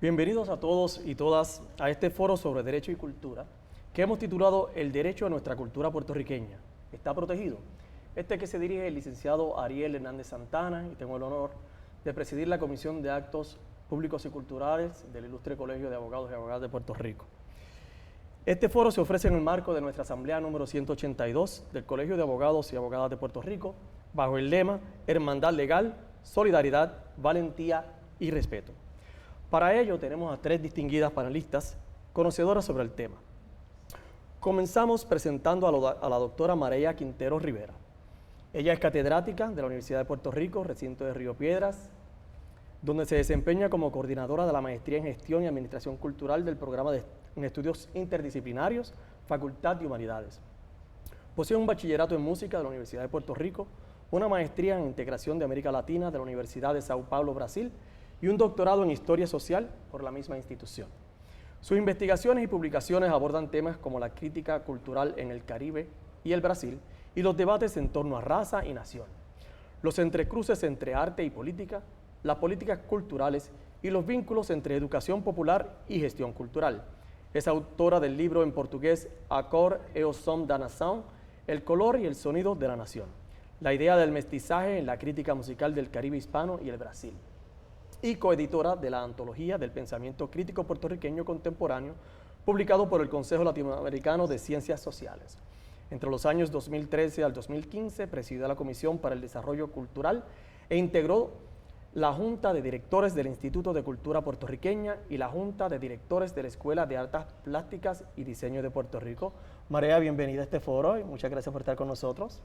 Bienvenidos a todos y todas a este foro sobre Derecho y Cultura que hemos titulado El Derecho a nuestra cultura puertorriqueña. ¿Está protegido? Que se dirige el licenciado Ariel Hernández Santana y tengo el honor de presidir la Comisión de Actos Públicos y Culturales del Ilustre Colegio de Abogados y Abogadas de Puerto Rico. Este foro se ofrece en el marco de nuestra Asamblea número 182 del Colegio de Abogados y Abogadas de Puerto Rico, bajo el lema Hermandad Legal, Solidaridad, Valentía y Respeto. Para ello tenemos a tres distinguidas panelistas conocedoras sobre el tema. Comenzamos presentando a la doctora María Quintero Rivera. Ella es catedrática de la Universidad de Puerto Rico, recinto de Río Piedras, donde se desempeña como coordinadora de la Maestría en Gestión y Administración Cultural del Programa en Estudios Interdisciplinarios, Facultad de Humanidades. Posee un bachillerato en Música de la Universidad de Puerto Rico, una maestría en Integración de América Latina de la Universidad de Sao Paulo, Brasil, y un doctorado en Historia Social por la misma institución. Sus investigaciones y publicaciones abordan temas como la crítica cultural en el Caribe y el Brasil y los debates en torno a raza y nación, los entrecruces entre arte y política, las políticas culturales y los vínculos entre educación popular y gestión cultural. Es autora del libro en portugués A Cor e o Som da Nação, El color y el sonido de la nación, la idea del mestizaje en la crítica musical del Caribe hispano y el Brasil, y coeditora de la Antología del Pensamiento Crítico Puertorriqueño Contemporáneo, publicado por el Consejo Latinoamericano de Ciencias Sociales. Entre los años 2013 al 2015 presidió la Comisión para el Desarrollo Cultural e integró la Junta de Directores del Instituto de Cultura Puertorriqueña y la Junta de Directores de la Escuela de Artes Plásticas y Diseño de Puerto Rico. María, bienvenida a este foro y muchas gracias por estar con nosotros.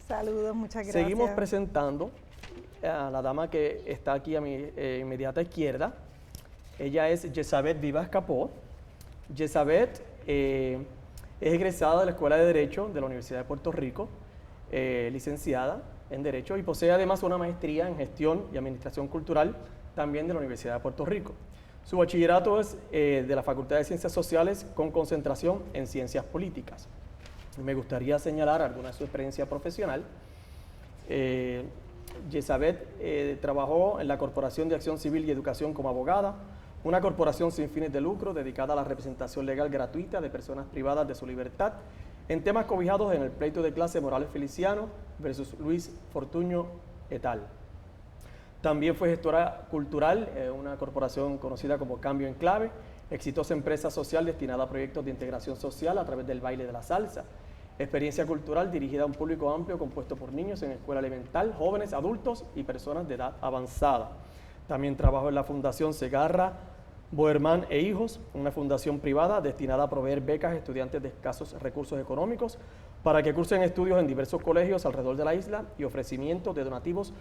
Saludos, muchas gracias. Seguimos presentando a la dama que está aquí a mi inmediata izquierda. Ella es Yesabeth Vivas Capó. Yesabeth es egresada de la Escuela de Derecho de la Universidad de Puerto Rico, licenciada en Derecho y posee además una maestría en Gestión y Administración Cultural también de la Universidad de Puerto Rico. Su bachillerato es de la Facultad de Ciencias Sociales con concentración en Ciencias Políticas. Me gustaría señalar alguna de su experiencia profesional. Yesabeth trabajó en la Corporación de Acción Civil y Educación como abogada, una corporación sin fines de lucro dedicada a la representación legal gratuita de personas privadas de su libertad en temas cobijados en el pleito de clase Morales Feliciano versus Luis Fortuño et al. También fue gestora cultural, una corporación conocida como Cambio en Clave, exitosa empresa social destinada a proyectos de integración social a través del baile de la salsa. Experiencia cultural dirigida a un público amplio compuesto por niños en escuela elemental, jóvenes, adultos y personas de edad avanzada. También trabajó en la Fundación Segarra, Boherman e Hijos, una fundación privada destinada a proveer becas a estudiantes de escasos recursos económicos para que cursen estudios en diversos colegios alrededor de la isla y ofrecimiento de donativos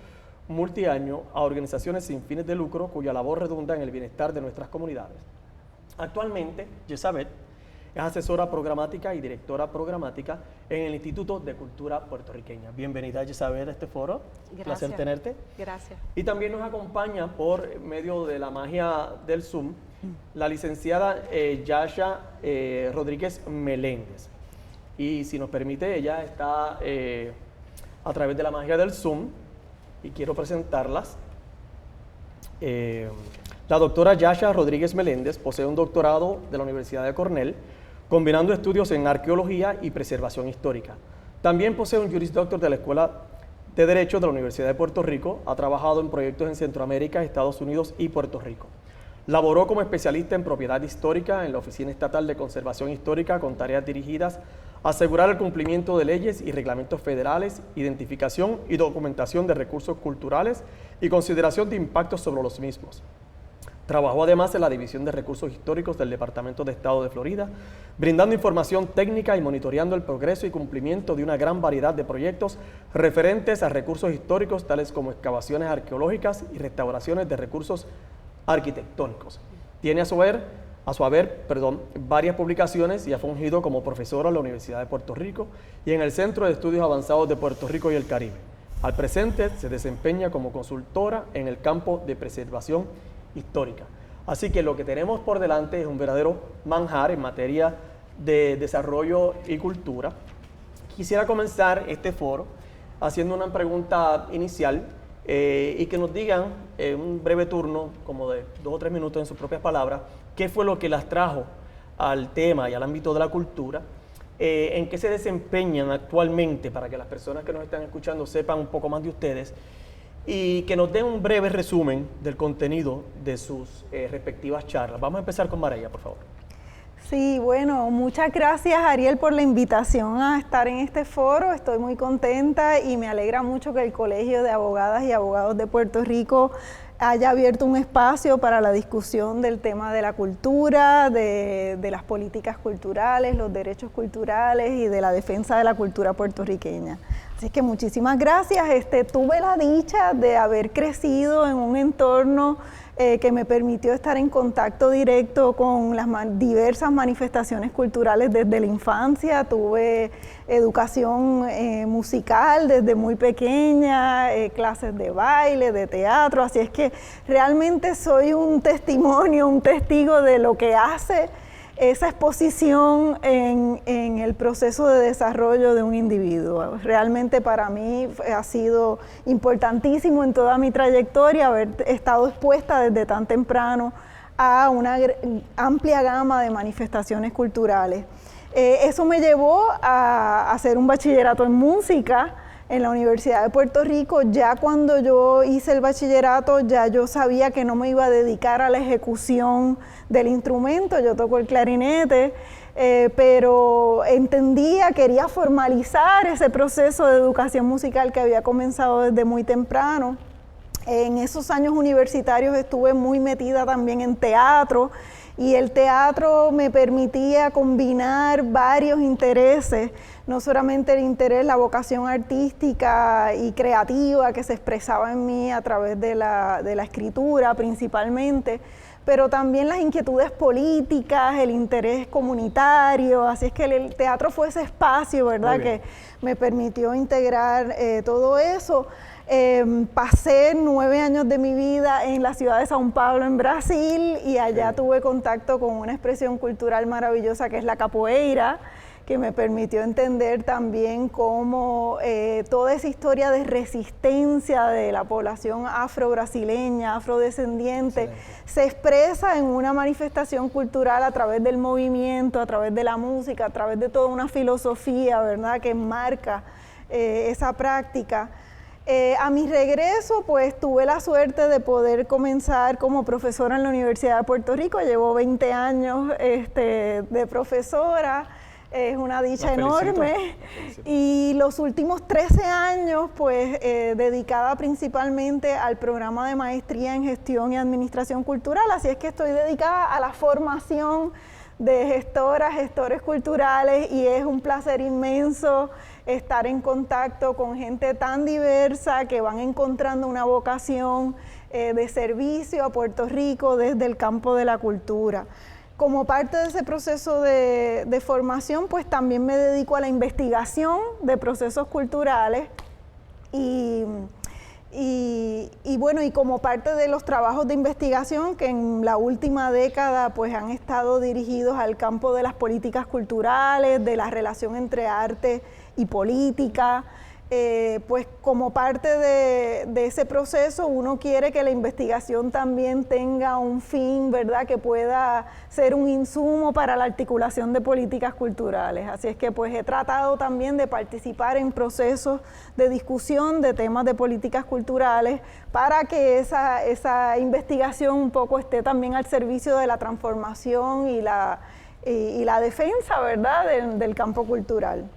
multiaño a organizaciones sin fines de lucro cuya labor redunda en el bienestar de nuestras comunidades. Actualmente, Yesabeth es asesora programática y directora programática en el Instituto de Cultura Puertorriqueña. Bienvenida, Yesabeth, a este foro. Gracias. Placer tenerte. Gracias. Y también nos acompaña por medio de la magia del Zoom la licenciada Yasha Rodríguez Meléndez. Y si nos permite, ella está a través de la magia del Zoom y quiero presentarlas. La doctora Yasha Rodríguez Meléndez posee un doctorado de la Universidad de Cornell, combinando estudios en arqueología y preservación histórica. También posee un Juris Doctor de la Escuela de Derecho de la Universidad de Puerto Rico. Ha trabajado en proyectos en Centroamérica, Estados Unidos y Puerto Rico. Laboró como especialista en propiedad histórica en la Oficina Estatal de Conservación Histórica con tareas dirigidas a asegurar el cumplimiento de leyes y reglamentos federales, identificación y documentación de recursos culturales y consideración de impactos sobre los mismos. Trabajó además en la División de Recursos Históricos del Departamento de Estado de Florida, brindando información técnica y monitoreando el progreso y cumplimiento de una gran variedad de proyectos referentes a recursos históricos tales como excavaciones arqueológicas y restauraciones de recursos arquitectónicos. Tiene a su haber varias publicaciones y ha fungido como profesora en la Universidad de Puerto Rico y en el Centro de Estudios Avanzados de Puerto Rico y el Caribe. Al presente se desempeña como consultora en el campo de preservación histórica. Así que lo que tenemos por delante es un verdadero manjar en materia de desarrollo y cultura. Quisiera comenzar este foro haciendo una pregunta inicial y que nos digan en un breve turno, como de 2 o 3 minutos en sus propias palabras, qué fue lo que las trajo al tema y al ámbito de la cultura, en qué se desempeñan actualmente para que las personas que nos están escuchando sepan un poco más de ustedes y que nos den un breve resumen del contenido de sus respectivas charlas. Vamos a empezar con María, por favor. Sí, bueno, muchas gracias Ariel por la invitación a estar en este foro. Estoy muy contenta y me alegra mucho que el Colegio de Abogadas y Abogados de Puerto Rico haya abierto un espacio para la discusión del tema de la cultura, de las políticas culturales, los derechos culturales y de la defensa de la cultura puertorriqueña. Así que muchísimas gracias. Tuve la dicha de haber crecido en un entorno que me permitió estar en contacto directo con las diversas manifestaciones culturales desde la infancia. Tuve educación musical desde muy pequeña, clases de baile, de teatro, así es que realmente soy un testimonio, un testigo de lo que hace esa exposición en el proceso de desarrollo de un individuo. Realmente para mí ha sido importantísimo en toda mi trayectoria haber estado expuesta desde tan temprano a una amplia gama de manifestaciones culturales. Eso me llevó a hacer un bachillerato en música en la Universidad de Puerto Rico. Ya cuando yo hice el bachillerato, ya yo sabía que no me iba a dedicar a la ejecución del instrumento. Yo toco el clarinete, pero quería formalizar ese proceso de educación musical que había comenzado desde muy temprano. En esos años universitarios estuve muy metida también en teatro, y el teatro me permitía combinar varios intereses, no solamente el interés, la vocación artística y creativa que se expresaba en mí a través de la escritura principalmente, pero también las inquietudes políticas, el interés comunitario. Así es que el teatro fue ese espacio, ¿verdad?, que me permitió integrar todo eso. Pasé 9 años de mi vida en la ciudad de São Paulo, en Brasil, y allá tuve contacto con una expresión cultural maravillosa que es la capoeira, que me permitió entender también cómo toda esa historia de resistencia de la población afro-brasileña, afrodescendiente, se expresa en una manifestación cultural a través del movimiento, a través de la música, a través de toda una filosofía, ¿verdad?, que marca esa práctica. A mi regreso, pues tuve la suerte de poder comenzar como profesora en la Universidad de Puerto Rico. Llevo 20 años de profesora, es una dicha enorme. Y los últimos 13 años, pues dedicada principalmente al programa de maestría en gestión y administración cultural. Así es que estoy dedicada a la formación de gestoras, gestores culturales, y es un placer inmenso estar en contacto con gente tan diversa que van encontrando una vocación de servicio a Puerto Rico desde el campo de la cultura. Como parte de ese proceso de formación, pues también me dedico a la investigación de procesos culturales y bueno, y como parte de los trabajos de investigación que en la última década pues han estado dirigidos al campo de las políticas culturales, de la relación entre arte y política, pues como parte de ese proceso uno quiere que la investigación también tenga un fin, ¿verdad?, que pueda ser un insumo para la articulación de políticas culturales. Así es que pues he tratado también de participar en procesos de discusión de temas de políticas culturales para que esa investigación un poco esté también al servicio de la transformación y la defensa, ¿verdad?, del campo cultural.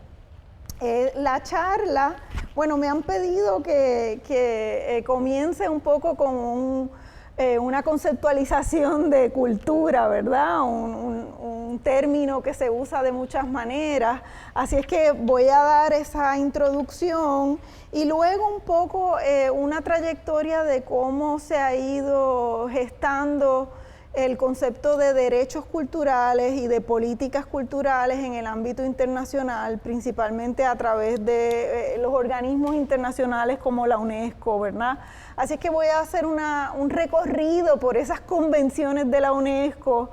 La charla, bueno, me han pedido que comience un poco con una conceptualización de cultura, ¿verdad? Un término que se usa de muchas maneras. Así es que voy a dar esa introducción y luego un poco una trayectoria de cómo se ha ido gestando el concepto de derechos culturales y de políticas culturales en el ámbito internacional, principalmente a través de los organismos internacionales como la UNESCO, ¿verdad? Así es que voy a hacer un recorrido por esas convenciones de la UNESCO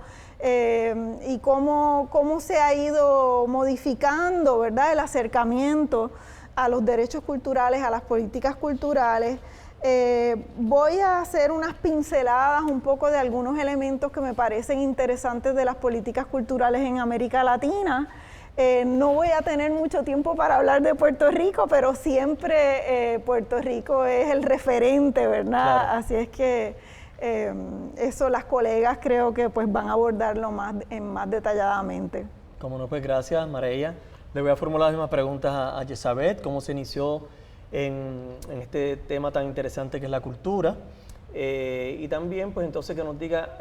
y cómo se ha ido modificando, ¿verdad?, el acercamiento a los derechos culturales, a las políticas culturales, Voy a hacer unas pinceladas un poco de algunos elementos que me parecen interesantes de las políticas culturales en América Latina. No voy a tener mucho tiempo para hablar de Puerto Rico, pero siempre Puerto Rico es el referente, ¿verdad? Claro. Así es que eso las colegas creo que pues van a abordarlo más detalladamente. Como no, pues gracias, Mareya. Le voy a formular las mismas preguntas a Yesabeth, cómo se inició en este tema tan interesante que es la cultura, y también pues entonces que nos diga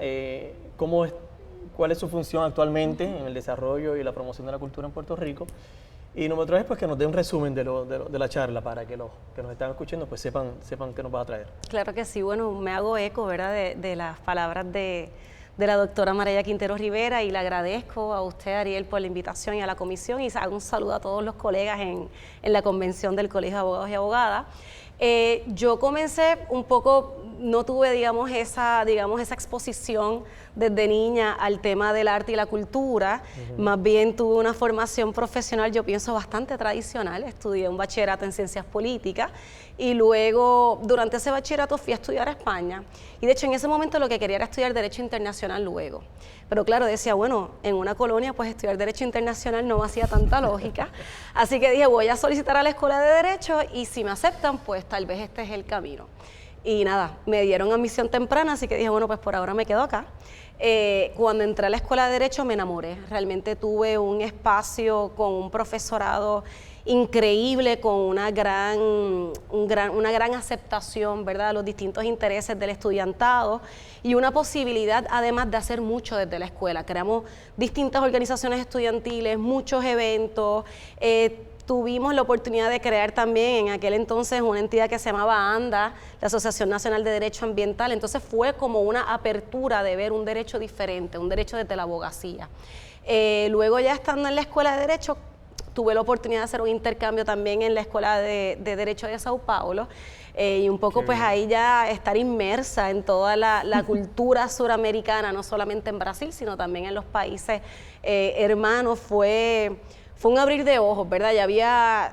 cuál es su función actualmente en el desarrollo y la promoción de la cultura en Puerto Rico, y número 3 pues que nos dé un resumen de la charla para que los que nos están escuchando pues sepan qué nos va a traer. Claro que sí, bueno, me hago eco, ¿verdad?, de las palabras de la doctora Mareya Quintero Rivera, y le agradezco a usted, Ariel, por la invitación y a la comisión, y hago un saludo a todos los colegas en la convención del Colegio de Abogados y Abogadas. Yo comencé un poco, no tuve, digamos, esa exposición desde niña al tema del arte y la cultura, más bien tuve una formación profesional, yo pienso, bastante tradicional. Estudié un bachillerato en ciencias políticas y luego, durante ese bachillerato, fui a estudiar a España, y de hecho en ese momento lo que quería era estudiar Derecho Internacional luego. Pero claro, decía, bueno, en una colonia pues estudiar Derecho Internacional no me hacía tanta lógica, así que dije, voy a solicitar a la Escuela de Derecho y si me aceptan, pues tal vez este es el camino. Y nada, me dieron admisión temprana, así que dije, bueno, pues por ahora me quedo acá. Cuando entré a la Escuela de Derecho me enamoré, realmente tuve un espacio con un profesorado increíble, con una gran aceptación, ¿verdad?, de los distintos intereses del estudiantado, y una posibilidad además de hacer mucho desde la escuela. Creamos distintas organizaciones estudiantiles, muchos eventos, tuvimos la oportunidad de crear también en aquel entonces una entidad que se llamaba ANDA, la Asociación Nacional de Derecho Ambiental. Entonces fue como una apertura de ver un derecho diferente, un derecho desde la abogacía. Luego, ya estando en la Escuela de Derecho, tuve la oportunidad de hacer un intercambio también en la Escuela de Derecho de Sao Paulo, y un poco pues ahí ya estar inmersa en toda la cultura suramericana, no solamente en Brasil, sino también en los países hermanos. Fue un abrir de ojos, ¿verdad? Ya había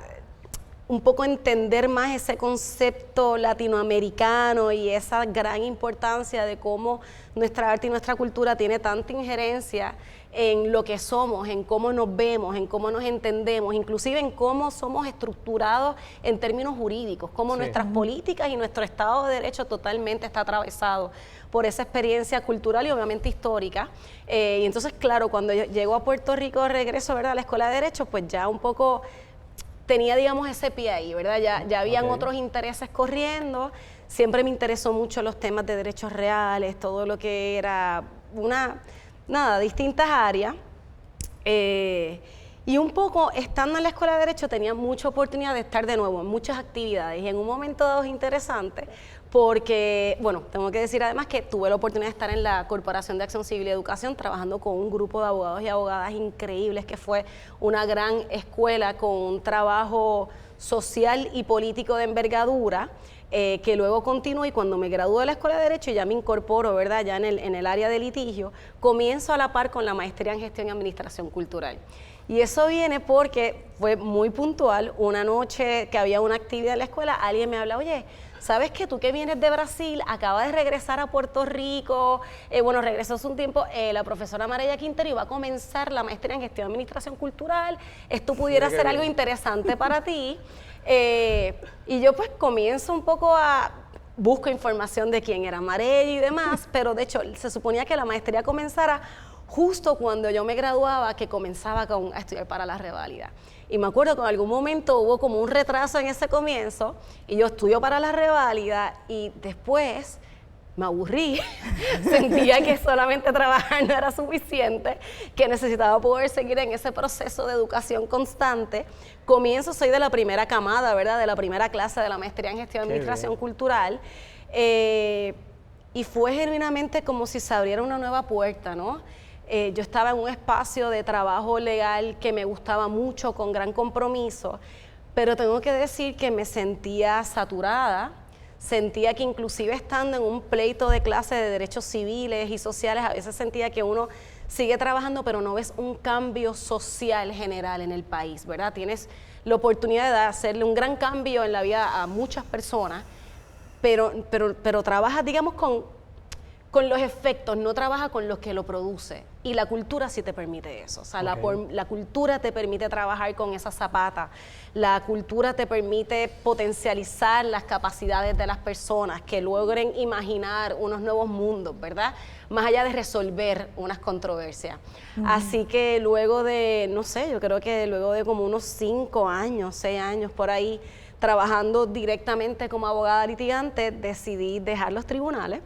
un poco entender más ese concepto latinoamericano y esa gran importancia de cómo nuestra arte y nuestra cultura tiene tanta injerencia en lo que somos, en cómo nos vemos, en cómo nos entendemos, inclusive en cómo somos estructurados en términos jurídicos, cómo nuestras políticas y nuestro Estado de Derecho totalmente está atravesado por esa experiencia cultural y obviamente histórica. Y entonces, claro, cuando yo llego a Puerto Rico, regreso, ¿verdad?, a la Escuela de Derecho, pues ya un poco tenía, digamos, ese pie ahí, ¿verdad? Ya habían otros intereses corriendo. Siempre me interesó mucho los temas de derechos reales, todo lo que era distintas áreas. Y un poco, estando en la Escuela de Derecho, tenía mucha oportunidad de estar de nuevo en muchas actividades, y en un momento dado es interesante porque, bueno, tengo que decir además que tuve la oportunidad de estar en la Corporación de Acción Civil y Educación trabajando con un grupo de abogados y abogadas increíbles, que fue una gran escuela con un trabajo social y político de envergadura, que luego continuó, y cuando me gradué de la Escuela de Derecho ya me incorporo, ¿verdad?, ya en el área de litigio, comienzo a la par con la maestría en Gestión y Administración Cultural. Y eso viene porque fue muy puntual. Una noche que había una actividad en la escuela, alguien me habla, oye, ¿sabes que tú que vienes de Brasil, acabas de regresar a Puerto Rico? Regresó hace un tiempo la profesora Mareya Quintero y va a comenzar la maestría en Gestión y Administración Cultural. Esto pudiera ser algo interesante para ti. Y yo pues comienzo un poco busco información de quién era Mareya y demás, pero de hecho se suponía que la maestría comenzara justo cuando yo me graduaba, que comenzaba a estudiar para la reválida. Y me acuerdo que en algún momento hubo como un retraso en ese comienzo, y yo estudio para la reválida, y después me aburrí, sentía que solamente trabajar no era suficiente, que necesitaba poder seguir en ese proceso de educación constante. Soy de la primera camada, ¿verdad?, de la primera clase de la maestría en Gestión y Administración Cultural, y fue genuinamente como si se abriera una nueva puerta, ¿no? Yo estaba en un espacio de trabajo legal que me gustaba mucho, con gran compromiso, pero tengo que decir que me sentía saturada. Sentía que inclusive estando en un pleito de clase de derechos civiles y sociales, a veces sentía que uno sigue trabajando, pero no ves un cambio social general en el país, ¿verdad? Tienes la oportunidad de hacerle un gran cambio en la vida a muchas personas, pero trabaja, digamos, con los efectos, no trabaja con los que lo produce. Y la cultura sí te permite eso. O sea, la cultura te permite trabajar con esa zapata. La cultura te permite potencializar las capacidades de las personas que logren imaginar unos nuevos mundos, ¿verdad? Más allá de resolver unas controversias. Así que luego de, no sé, yo creo que luego de como unos 5 años, 6 años por ahí, trabajando directamente como abogada litigante, decidí dejar los tribunales.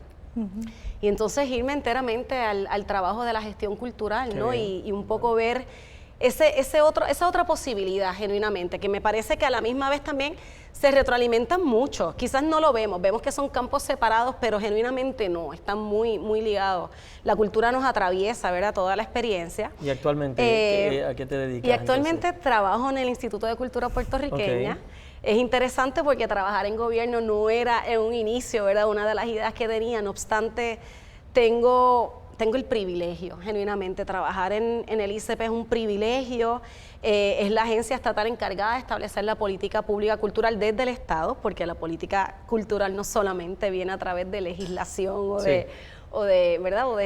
Y entonces irme enteramente al trabajo de la gestión cultural, ¿no? Y un poco ver esa otra posibilidad genuinamente, que me parece que a la misma vez también se retroalimentan mucho. Quizás no lo vemos que son campos separados, pero genuinamente no, están muy, muy ligados. La cultura nos atraviesa, ¿verdad? Toda la experiencia. ¿Y actualmente a qué te dedicas? Y actualmente trabajo en el Instituto de Cultura Puertorriqueña. Es interesante porque trabajar en gobierno no era en un inicio, ¿verdad?, una de las ideas que tenía. No obstante, tengo el privilegio, genuinamente, trabajar en el ICP es un privilegio. Es la agencia estatal encargada de establecer la política pública cultural desde el Estado, porque la política cultural no solamente viene a través de legislación ¿verdad? o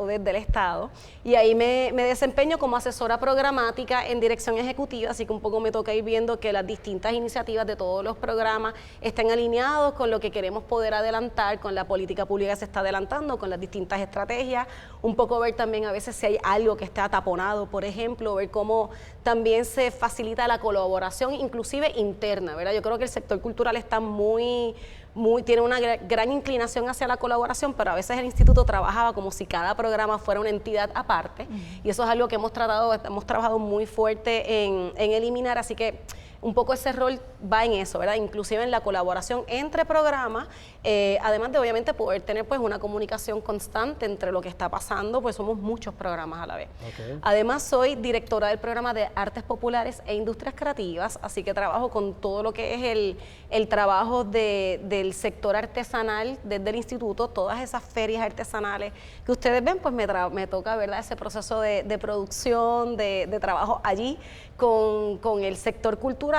desde el Estado. Y ahí me desempeño como asesora programática en dirección ejecutiva, así que un poco me toca ir viendo que las distintas iniciativas de todos los programas estén alineados con lo que queremos poder adelantar, con la política pública que se está adelantando, con las distintas estrategias, un poco ver también a veces si hay algo que está taponado, por ejemplo, ver cómo también se facilita la colaboración, inclusive interna, ¿verdad? Yo creo que el sector cultural está tiene una gran inclinación hacia la colaboración, pero a veces el instituto trabajaba como si cada programa fuera una entidad aparte, y eso es algo que hemos trabajado muy fuerte en eliminar, así que un poco ese rol va en eso, ¿verdad? Inclusive en la colaboración entre programas, además de obviamente poder tener pues una comunicación constante entre lo que está pasando, pues somos muchos programas a la vez. Además soy directora del programa de Artes Populares e Industrias Creativas, así que trabajo con todo lo que es el trabajo del sector artesanal desde el instituto, todas esas ferias artesanales que ustedes ven, pues me toca, ¿verdad?, ese proceso de producción, de trabajo allí con el sector cultural,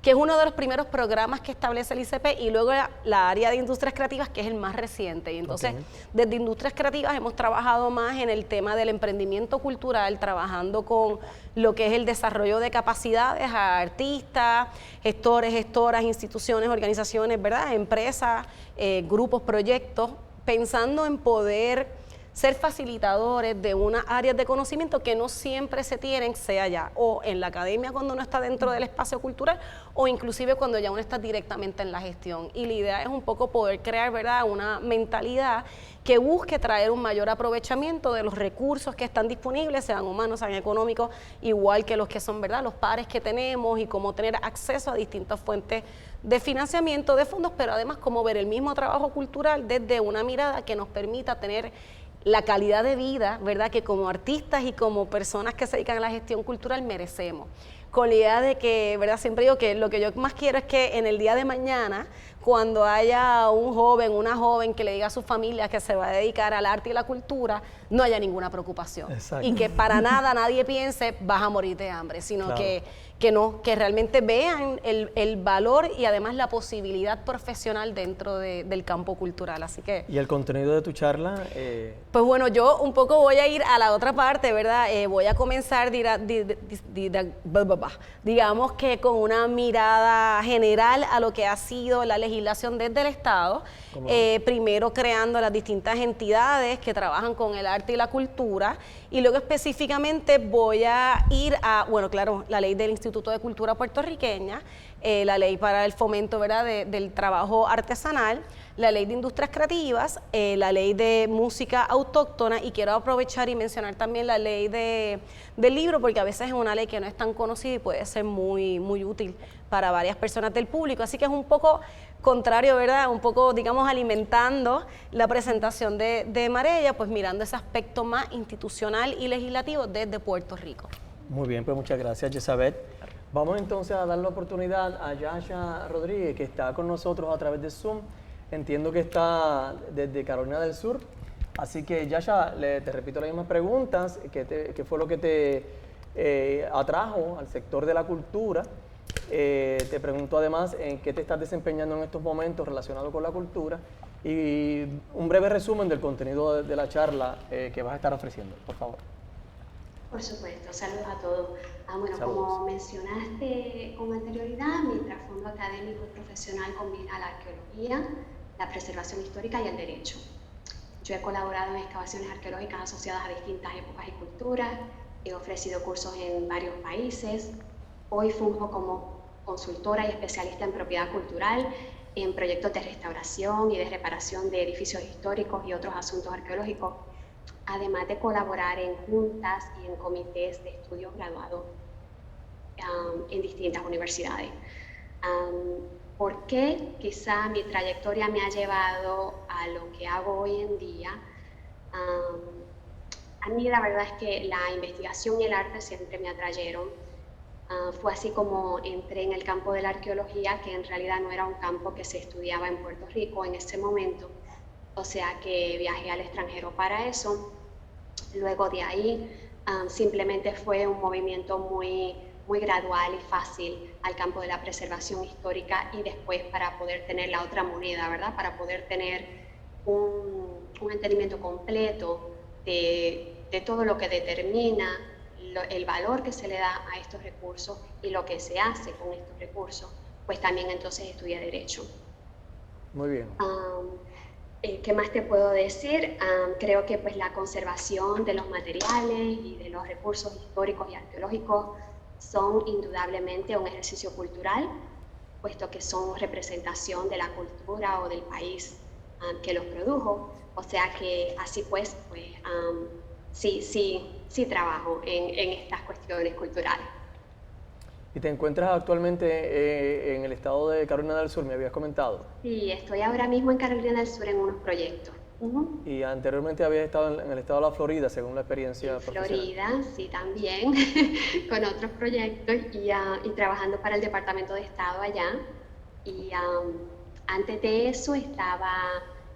que es uno de los primeros programas que establece el ICP, y luego la área de industrias creativas, que es el más reciente. Y entonces, desde industrias creativas hemos trabajado más en el tema del emprendimiento cultural, trabajando con lo que es el desarrollo de capacidades a artistas, gestores, gestoras, instituciones, organizaciones, ¿verdad?, empresas, grupos, proyectos, pensando en poder ser facilitadores de unas áreas de conocimiento que no siempre se tienen, sea ya o en la academia cuando uno está dentro del espacio cultural, o inclusive cuando ya uno está directamente en la gestión. Y la idea es un poco poder crear, ¿verdad?, una mentalidad que busque traer un mayor aprovechamiento de los recursos que están disponibles, sean humanos, sean económicos, igual que los que son, ¿verdad?, los pares que tenemos, y cómo tener acceso a distintas fuentes de financiamiento, de fondos, pero además cómo ver el mismo trabajo cultural desde una mirada que nos permita tener la calidad de vida, ¿verdad?, que como artistas y como personas que se dedican a la gestión cultural merecemos. Con la idea de que, ¿verdad?, siempre digo que lo que yo más quiero es que en el día de mañana, cuando haya un joven, una joven que le diga a su familia que se va a dedicar al arte y la cultura, no haya ninguna preocupación. Exacto. Y que para nada nadie piense vas a morir de hambre, sino que realmente vean el valor y además la posibilidad profesional dentro del campo cultural. Así que, ¿y el contenido de tu charla? Pues bueno, yo un poco voy a ir a la otra parte, ¿verdad? Voy a comenzar, digamos que con una mirada general a lo que ha sido la legislación desde el Estado, primero creando las distintas entidades que trabajan con el arte y la cultura, y luego específicamente voy a ir a, bueno, claro, la ley del Instituto de Cultura Puertorriqueña, la ley para el fomento, ¿verdad?, del trabajo artesanal, la ley de industrias creativas, la ley de música autóctona, y quiero aprovechar y mencionar también la ley del libro, porque a veces es una ley que no es tan conocida y puede ser muy, muy útil para varias personas del público, así que es un poco contrario, ¿verdad?, un poco, digamos, alimentando la presentación de Marella, pues mirando ese aspecto más institucional y legislativo desde Puerto Rico. Muy bien, pues muchas gracias, Jezabeth. Vamos entonces a dar la oportunidad a Yasha Rodríguez, que está con nosotros a través de Zoom. Entiendo que está desde Carolina del Sur. Así que, Yasha, te repito las mismas preguntas. ¿Qué fue lo que te atrajo al sector de la cultura? te pregunto además en qué te estás desempeñando en estos momentos relacionado con la cultura y un breve resumen del contenido de la charla que vas a estar ofreciendo, por favor. Por supuesto, saludos a todos. Bueno, Saludos. como mencionaste con anterioridad, mi trasfondo académico y profesional combina la arqueología, la preservación histórica y el derecho. Yo he colaborado en excavaciones arqueológicas asociadas a distintas épocas y culturas, he ofrecido cursos en varios países, hoy funjo como consultora y especialista en propiedad cultural, en proyectos de restauración y de reparación de edificios históricos y otros asuntos arqueológicos, además de colaborar en juntas y en comités de estudios graduados en distintas universidades. ¿Por qué quizá mi trayectoria me ha llevado a lo que hago hoy en día? A mí la verdad es que la investigación y el arte siempre me atrayeron. Fue así como entré en el campo de la arqueología, que en realidad no era un campo que se estudiaba en Puerto Rico en ese momento, o sea que viajé al extranjero para eso. Luego de ahí simplemente fue un movimiento muy gradual y fácil al campo de la preservación histórica y después para poder tener la otra moneda, ¿verdad? Para poder tener un entendimiento completo de todo lo que determina el valor que se le da a estos recursos y lo que se hace con estos recursos, pues también entonces estudié Derecho. Muy bien. ¿Qué más te puedo decir? Creo que pues, la conservación de los materiales y de los recursos históricos y arqueológicos son indudablemente un ejercicio cultural, puesto que son representación de la cultura o del país que los produjo. O sea que así pues sí trabajo en estas cuestiones culturales. ¿Y te encuentras actualmente en el estado de Carolina del Sur, me habías comentado? Sí, estoy ahora mismo en Carolina del Sur en unos proyectos. Y anteriormente habías estado en el estado de la Florida, según la experiencia profesional. Florida, sí, también, con otros proyectos y trabajando para el Departamento de Estado allá. Y antes de eso estaba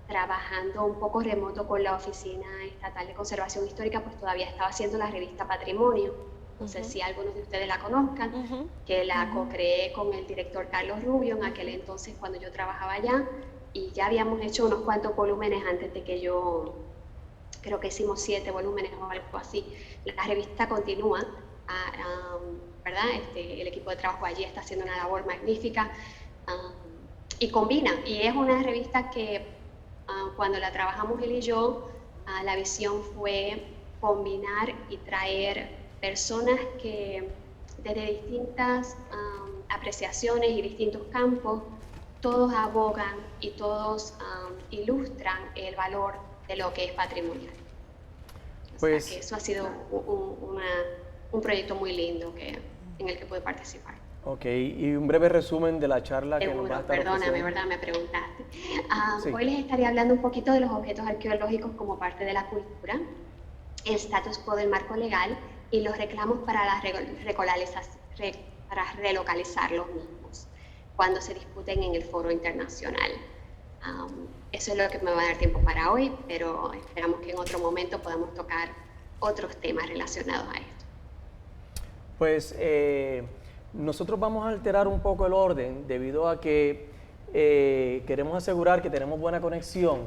trabajando un poco remoto con la Oficina Estatal de Conservación Histórica, pues todavía estaba haciendo la revista Patrimonio. No sé si algunos de ustedes la conozcan, que la co-creé con el director Carlos Rubio en aquel entonces cuando yo trabajaba allá. Y ya habíamos hecho unos cuantos volúmenes antes de que yo, creo que hicimos 7 volúmenes o algo así. La revista continúa, ¿verdad? El equipo de trabajo allí está haciendo una labor magnífica y combina. Y es una revista que cuando la trabajamos él y yo, la visión fue combinar y traer personas que desde distintas apreciaciones y distintos campos, todos abogan y todos ilustran el valor de lo que es patrimonial. Pues, o sea que eso ha sido un proyecto muy lindo en el que pude participar. Ok, y un breve resumen de la charla que nos va a estar Perdóname, ofreciendo. ¿verdad? Me preguntaste. Sí. Hoy les estaría hablando un poquito de los objetos arqueológicos como parte de la cultura, el status quo del marco legal y los reclamos para relocalizar los mismos cuando se discuten en el foro internacional. Eso es lo que me va a dar tiempo para hoy, pero esperamos que en otro momento podamos tocar otros temas relacionados a esto. Pues nosotros vamos a alterar un poco el orden debido a que queremos asegurar que tenemos buena conexión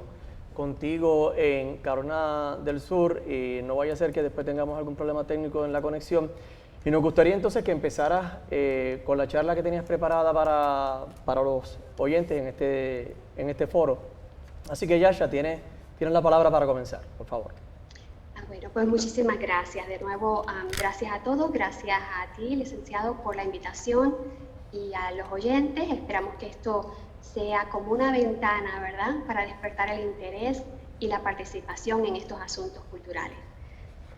contigo en Carolina del Sur y no vaya a ser que después tengamos algún problema técnico en la conexión. Y nos gustaría entonces que empezaras con la charla que tenías preparada para los oyentes en este foro. Así que Yasha, tienes la palabra para comenzar, por favor. Bueno, pues muchísimas gracias. De nuevo, gracias a todos, gracias a ti, licenciado, por la invitación y a los oyentes. Esperamos que esto sea como una ventana, ¿verdad?, para despertar el interés y la participación en estos asuntos culturales.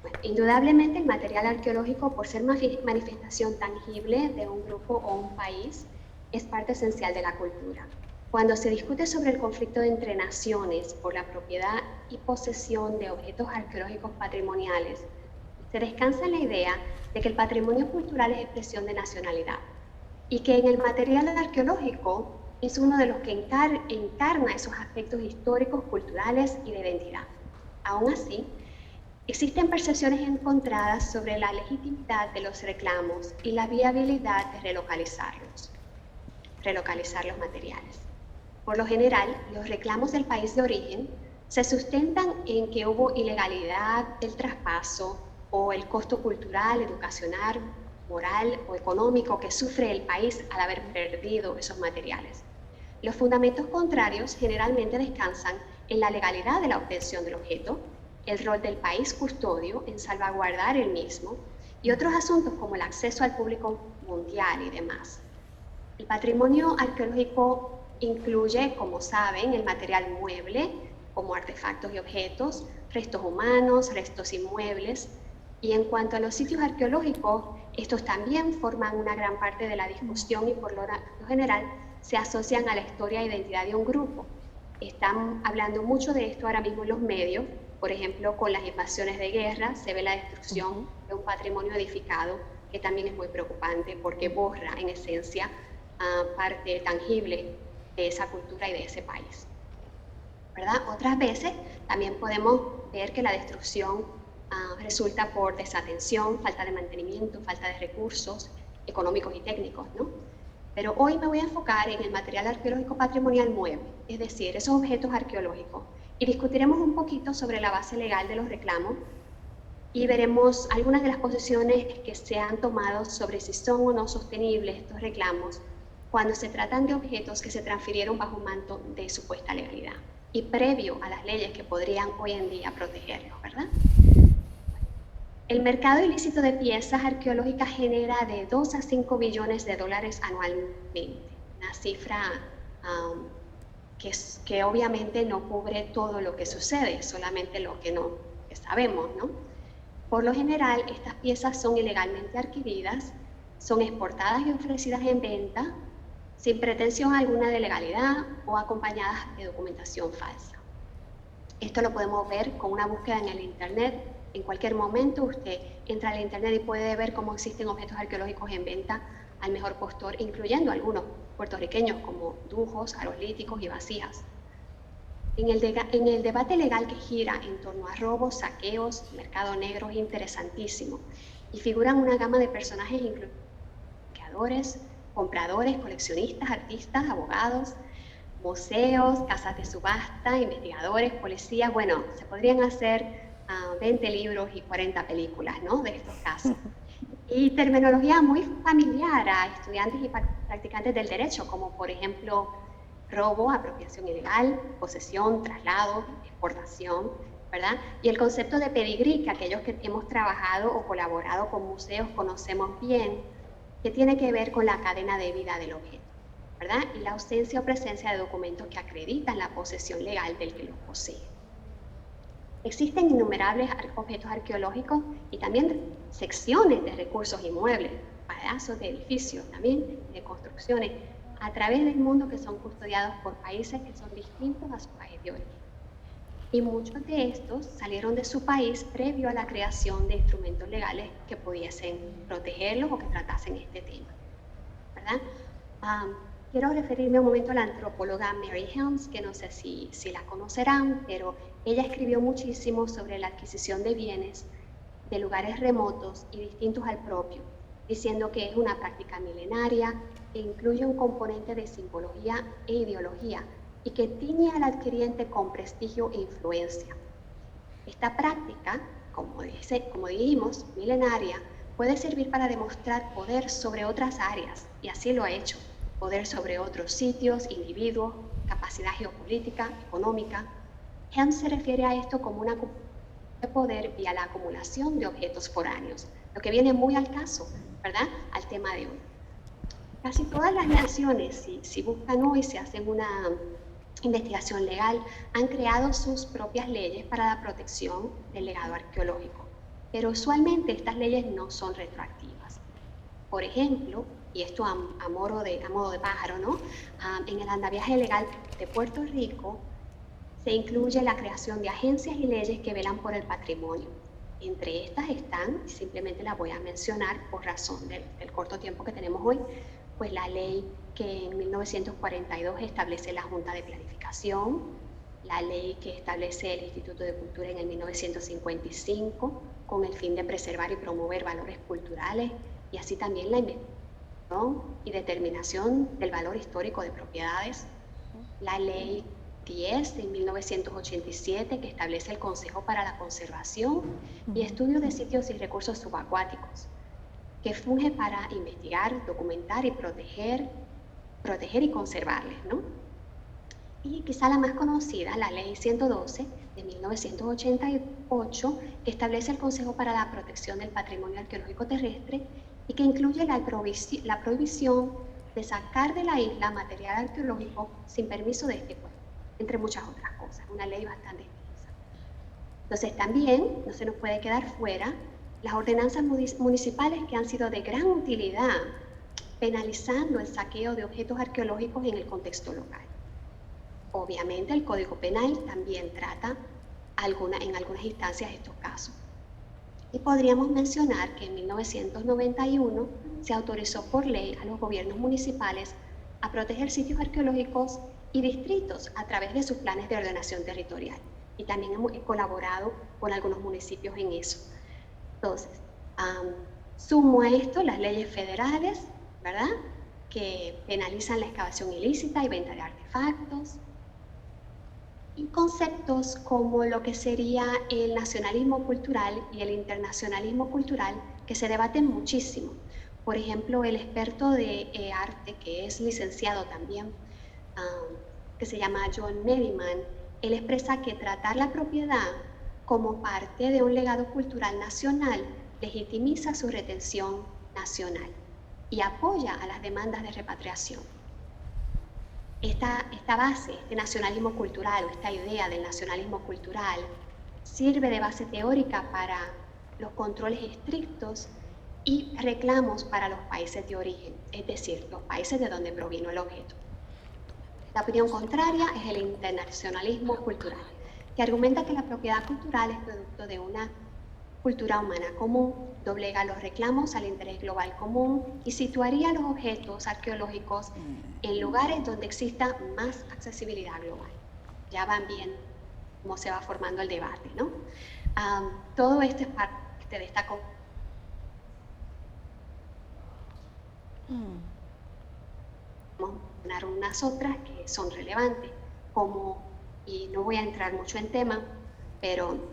Bueno, indudablemente el material arqueológico, por ser manifestación tangible de un grupo o un país, es parte esencial de la cultura. Cuando se discute sobre el conflicto entre naciones por la propiedad y posesión de objetos arqueológicos patrimoniales, se descansa en la idea de que el patrimonio cultural es expresión de nacionalidad y que en el material arqueológico es uno de los que encarna esos aspectos históricos, culturales y de identidad. Aún así, Existen percepciones encontradas sobre la legitimidad de los reclamos y la viabilidad de relocalizar los materiales. Por lo general, los reclamos del país de origen se sustentan en que hubo ilegalidad del traspaso o el costo cultural, educacional, moral o económico que sufre el país al haber perdido esos materiales. Los fundamentos contrarios generalmente descansan en la legalidad de la obtención del objeto, el rol del país custodio en salvaguardar el mismo y otros asuntos como el acceso al público mundial y demás. El patrimonio arqueológico incluye, como saben, el material mueble, como artefactos y objetos, restos humanos, restos inmuebles, y en cuanto a los sitios arqueológicos, estos también forman una gran parte de la discusión y por lo general se asocian a la historia e identidad de un grupo. Están hablando mucho de esto ahora mismo en los medios, por ejemplo, con las invasiones de guerra se ve la destrucción de un patrimonio edificado, que también es muy preocupante porque borra en esencia parte tangible de esa cultura y de ese país, ¿verdad? Otras veces también podemos ver que la destrucción resulta por desatención, falta de mantenimiento, falta de recursos económicos y técnicos, ¿no? Pero hoy me voy a enfocar en el material arqueológico patrimonial mueble, es decir, esos objetos arqueológicos, y discutiremos un poquito sobre la base legal de los reclamos y veremos algunas de las posiciones que se han tomado sobre si son o no sostenibles estos reclamos cuando se tratan de objetos que se transfirieron bajo un manto de supuesta legalidad y previo a las leyes que podrían hoy en día protegerlos, ¿verdad? El mercado ilícito de piezas arqueológicas genera de 2 a 5 billones de dólares anualmente, una cifra que obviamente no cubre todo lo que sucede, solamente lo que sabemos, ¿no? Por lo general, estas piezas son ilegalmente adquiridas, son exportadas y ofrecidas en venta sin pretensión alguna de legalidad o acompañadas de documentación falsa. Esto lo podemos ver con una búsqueda en el Internet. En cualquier momento usted entra al Internet y puede ver cómo existen objetos arqueológicos en venta al mejor postor, incluyendo algunos puertorriqueños como dujos, aros líticos y vasijas. En el debate legal que gira en torno a robos, saqueos, mercado negro es interesantísimo y figuran una gama de personajes incluyendo saqueadores, compradores, coleccionistas, artistas, abogados, museos, casas de subasta, investigadores, policías. Bueno, se podrían hacer 20 libros y 40 películas, ¿no?, de estos casos. Y terminología muy familiar a estudiantes y practicantes del derecho, como por ejemplo robo, apropiación ilegal, posesión, traslado, exportación, ¿verdad? Y el concepto de pedigrí, que aquellos que hemos trabajado o colaborado con museos conocemos bien, que tiene que ver con la cadena de vida del objeto, ¿verdad? Y la ausencia o presencia de documentos que acreditan la posesión legal del que los posee. Existen innumerables objetos arqueológicos y también secciones de recursos inmuebles, pedazos de edificios también, de construcciones, a través del mundo que son custodiados por países que son distintos a su país de origen. Y muchos de estos salieron de su país previo a la creación de instrumentos legales que pudiesen protegerlos o que tratasen este tema, ¿verdad? Quiero referirme un momento a la antropóloga Mary Helms, que no sé si la conocerán, pero ella escribió muchísimo sobre la adquisición de bienes de lugares remotos y distintos al propio, diciendo que es una práctica milenaria que incluye un componente de simbología e ideología y que tiñe al adquiriente con prestigio e influencia. Esta práctica, como dijimos, milenaria, puede servir para demostrar poder sobre otras áreas, y así lo ha hecho. Poder sobre otros sitios, individuos, capacidad geopolítica, económica. Helms se refiere a esto como una de poder vía la acumulación de objetos foráneos, lo que viene muy al caso, ¿verdad?, al tema de hoy. Casi todas las naciones, si buscan hoy, se hacen una investigación legal, han creado sus propias leyes para la protección del legado arqueológico, pero usualmente estas leyes no son retroactivas. Por ejemplo, y esto a modo de pájaro, ¿no?, en el andamiaje legal de Puerto Rico se incluye la creación de agencias y leyes que velan por el patrimonio. Entre estas están, y simplemente las voy a mencionar por razón del corto tiempo que tenemos hoy, pues la ley que en 1942 establece la Junta de Planificación, la ley que establece el Instituto de Cultura en el 1955 con el fin de preservar y promover valores culturales y así también la investigación y determinación del valor histórico de propiedades, la ley 10 de 1987 que establece el Consejo para la Conservación y Estudio de Sitios y Recursos Subacuáticos, que funge para investigar, documentar y proteger y conservarles, ¿no? Y quizá la más conocida, la Ley 112 de 1988, que establece el Consejo para la Protección del Patrimonio Arqueológico Terrestre y que incluye la prohibición de sacar de la isla material arqueológico sin permiso de este pueblo, entre muchas otras cosas. Una ley bastante extensa. Entonces también no se nos puede quedar fuera las ordenanzas municipales que han sido de gran utilidad, penalizando el saqueo de objetos arqueológicos en el contexto local. Obviamente el Código Penal también trata en algunas instancias estos casos. Y podríamos mencionar que en 1991 se autorizó por ley a los gobiernos municipales a proteger sitios arqueológicos y distritos a través de sus planes de ordenación territorial. Y también hemos colaborado con algunos municipios en eso. Entonces, sumo a esto las leyes federales, ¿verdad?, que penalizan la excavación ilícita y venta de artefactos, y conceptos como lo que sería el nacionalismo cultural y el internacionalismo cultural que se debaten muchísimo. Por ejemplo, el experto de arte, que es licenciado también, que se llama John Nediman, él expresa que tratar la propiedad como parte de un legado cultural nacional legitimiza su retención nacional y apoya a las demandas de repatriación. Esta base, este nacionalismo cultural o esta idea del nacionalismo cultural sirve de base teórica para los controles estrictos y reclamos para los países de origen, es decir, los países de donde provino el objeto. La opinión contraria es el internacionalismo cultural, que argumenta que la propiedad cultural es producto de una cultura humana común, doblega los reclamos al interés global común y situaría los objetos arqueológicos en lugares donde exista más accesibilidad global. Ya van bien cómo se va formando el debate, ¿no? Todo esto es parte de esta... Vamos a poner unas otras que son relevantes, como, y no voy a entrar mucho en tema, pero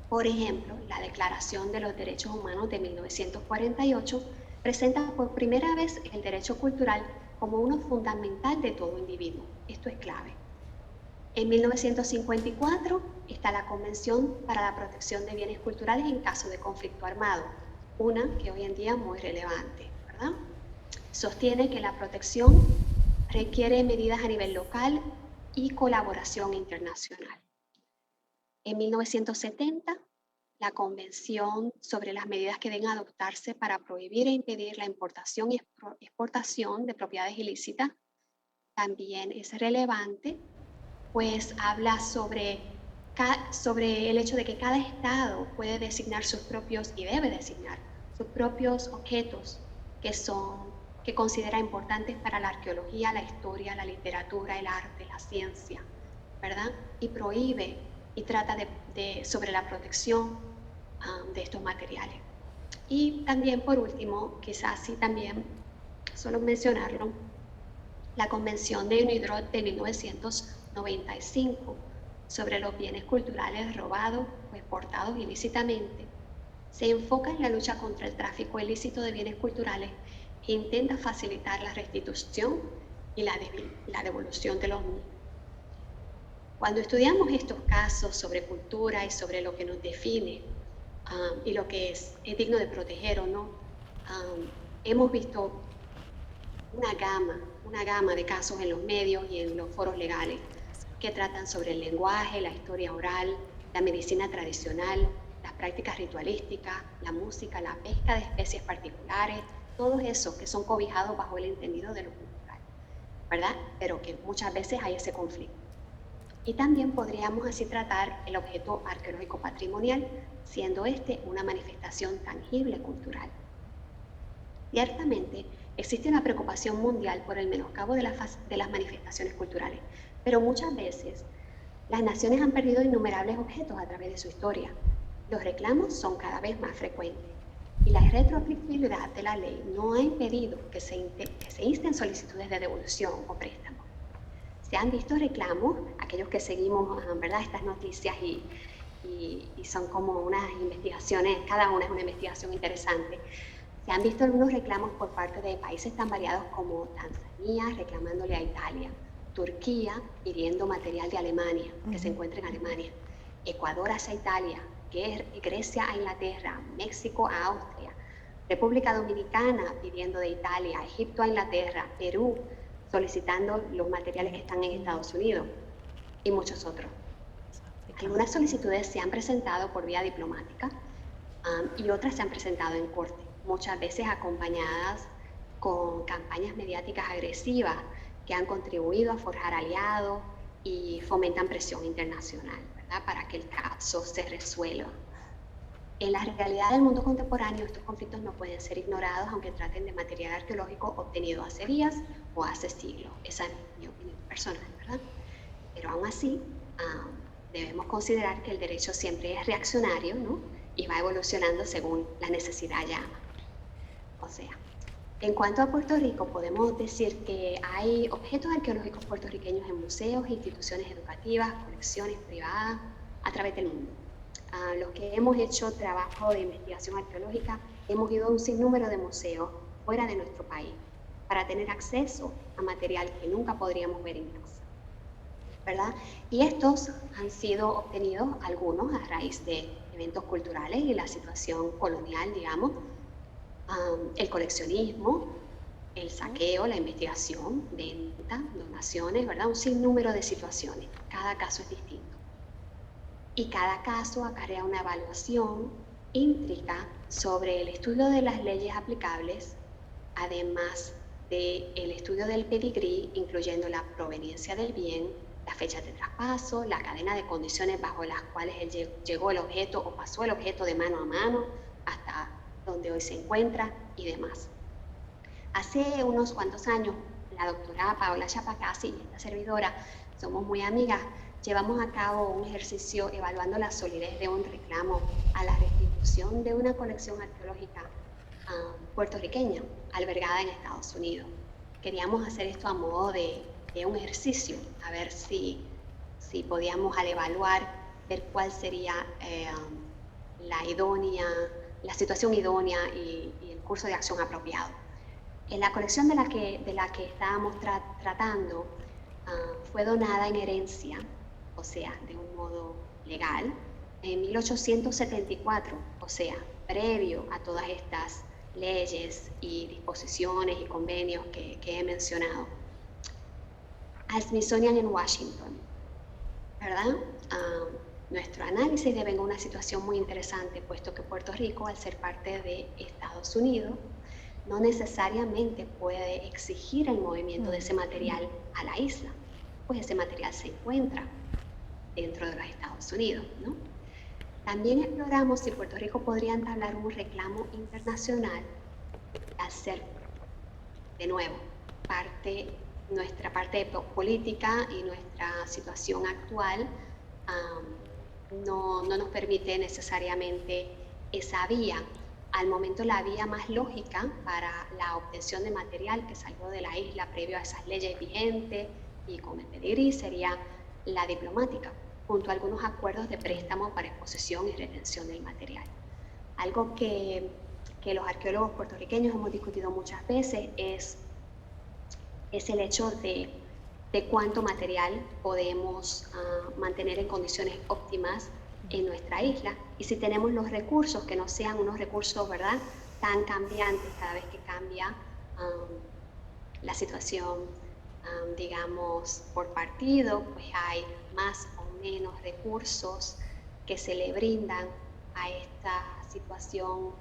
por ejemplo, la Declaración de los Derechos Humanos de 1948 presenta por primera vez el derecho cultural como uno fundamental de todo individuo. Esto es clave. En 1954 está la Convención para la Protección de Bienes Culturales en caso de conflicto armado, una que hoy en día es muy relevante, ¿verdad? Sostiene que la protección requiere medidas a nivel local y colaboración internacional. En 1970, la Convención sobre las medidas que deben adoptarse para prohibir e impedir la importación y exportación de propiedades ilícitas también es relevante, pues habla sobre el hecho de que cada estado puede designar sus propios y debe designar sus propios objetos que considera importantes para la arqueología, la historia, la literatura, el arte, la ciencia, ¿verdad? Y prohíbe y trata sobre la protección de estos materiales. Y también, por último, quizás sí también, solo mencionarlo, la Convención de UNIDROIT de 1995 sobre los bienes culturales robados o exportados ilícitamente se enfoca en la lucha contra el tráfico ilícito de bienes culturales e intenta facilitar la restitución y la devolución de los mismos. Cuando estudiamos estos casos sobre cultura y sobre lo que nos define y lo que es digno de proteger o no, hemos visto una gama de casos en los medios y en los foros legales que tratan sobre el lenguaje, la historia oral, la medicina tradicional, las prácticas ritualísticas, la música, la pesca de especies particulares, todos esos que son cobijados bajo el entendido de lo cultural, ¿verdad? Pero que muchas veces hay ese conflicto. Y también podríamos así tratar el objeto arqueológico patrimonial, siendo este una manifestación tangible cultural. Ciertamente, existe una preocupación mundial por el menoscabo de las manifestaciones culturales, pero muchas veces Las naciones han perdido innumerables objetos a través de su historia. Los reclamos son cada vez más frecuentes y la retroactividad de la ley no ha impedido que se insten solicitudes de devolución o préstamo. Se han visto reclamos, aquellos que seguimos, ¿verdad?, estas noticias y son como unas investigaciones, cada una es una investigación interesante. Se han visto algunos reclamos por parte de países tan variados como Tanzania, reclamándole a Italia, Turquía pidiendo material de Alemania, que se encuentra en Alemania, Ecuador hacia Italia, Grecia a Inglaterra, México a Austria, República Dominicana pidiendo de Italia, Egipto a Inglaterra, Perú solicitando los materiales que están en Estados Unidos y muchos otros. Algunas solicitudes se han presentado por vía diplomática y otras se han presentado en corte, muchas veces acompañadas con campañas mediáticas agresivas que han contribuido a forjar aliados y fomentan presión internacional, ¿verdad?, para que el caso se resuelva. En la realidad del mundo contemporáneo, estos conflictos no pueden ser ignorados, aunque traten de material arqueológico obtenido hace días o hace siglos. Esa es mi opinión personal, ¿verdad? Pero aún así, debemos considerar que el derecho siempre es reaccionario, ¿no?, y va evolucionando según la necesidad llama. O sea, en cuanto a Puerto Rico, podemos decir que hay objetos arqueológicos puertorriqueños en museos, instituciones educativas, colecciones privadas a través del mundo. Los que hemos hecho trabajo de investigación arqueológica, hemos ido a un sinnúmero de museos fuera de nuestro país para tener acceso a material que nunca podríamos ver en casa, ¿verdad? Y estos han sido obtenidos, algunos, a raíz de eventos culturales y la situación colonial, digamos, el coleccionismo, el saqueo, la investigación, venta, donaciones, ¿verdad? Un sinnúmero de situaciones. Cada caso es distinto. Y cada caso acarrea una evaluación íntrica sobre el estudio de las leyes aplicables, además del estudio del pedigrí, incluyendo la proveniencia del bien, las fechas de traspaso, la cadena de condiciones bajo las cuales llegó el objeto o pasó el objeto de mano a mano hasta donde hoy se encuentra y demás. Hace unos cuantos años, la doctora Paola Chapacasi y esta servidora, somos muy amigas, llevamos a cabo un ejercicio evaluando la solidez de un reclamo a la restitución de una colección arqueológica puertorriqueña albergada en Estados Unidos. Queríamos hacer esto a modo de un ejercicio, a ver si podíamos, al evaluar, ver cuál sería la situación idónea y el curso de acción apropiado. En la colección de la que estábamos tratando fue donada en herencia, o sea, de un modo legal, en 1874, o sea, previo a todas estas leyes y disposiciones y convenios que he mencionado, al Smithsonian en Washington, ¿verdad? Nuestro análisis devenga una situación muy interesante, puesto que Puerto Rico, al ser parte de Estados Unidos, no necesariamente puede exigir el movimiento de ese material a la isla, pues ese material se encuentra dentro de los Estados Unidos, ¿no? También exploramos si Puerto Rico podría entablar un reclamo internacional al ser, de nuevo, nuestra parte política y nuestra situación actual no nos permite necesariamente esa vía. Al momento, la vía más lógica para la obtención de material que salió de la isla previo a esas leyes vigentes y con el pedigrí sería la diplomática, junto a algunos acuerdos de préstamo para exposición y retención del material. Algo que los arqueólogos puertorriqueños hemos discutido muchas veces es el hecho de cuánto material podemos mantener en condiciones óptimas en nuestra isla, y si tenemos los recursos que no sean unos recursos, ¿verdad?, tan cambiantes cada vez que cambia la situación, digamos, por partido, pues hay más o menos recursos que se le brindan a esta situación,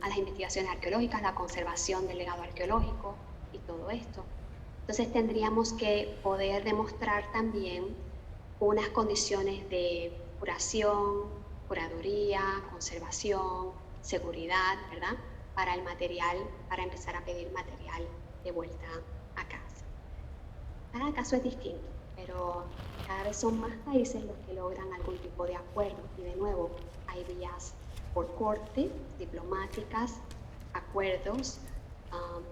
a las investigaciones arqueológicas, la conservación del legado arqueológico y todo esto. Entonces tendríamos que poder demostrar también unas condiciones de curación, curaduría, conservación, seguridad, ¿verdad?, para el material, para empezar a pedir material de vuelta a casa. Cada caso es distinto. pero cada vez son más países los que logran algún tipo de acuerdo. Y de nuevo, hay vías por corte, diplomáticas, acuerdos,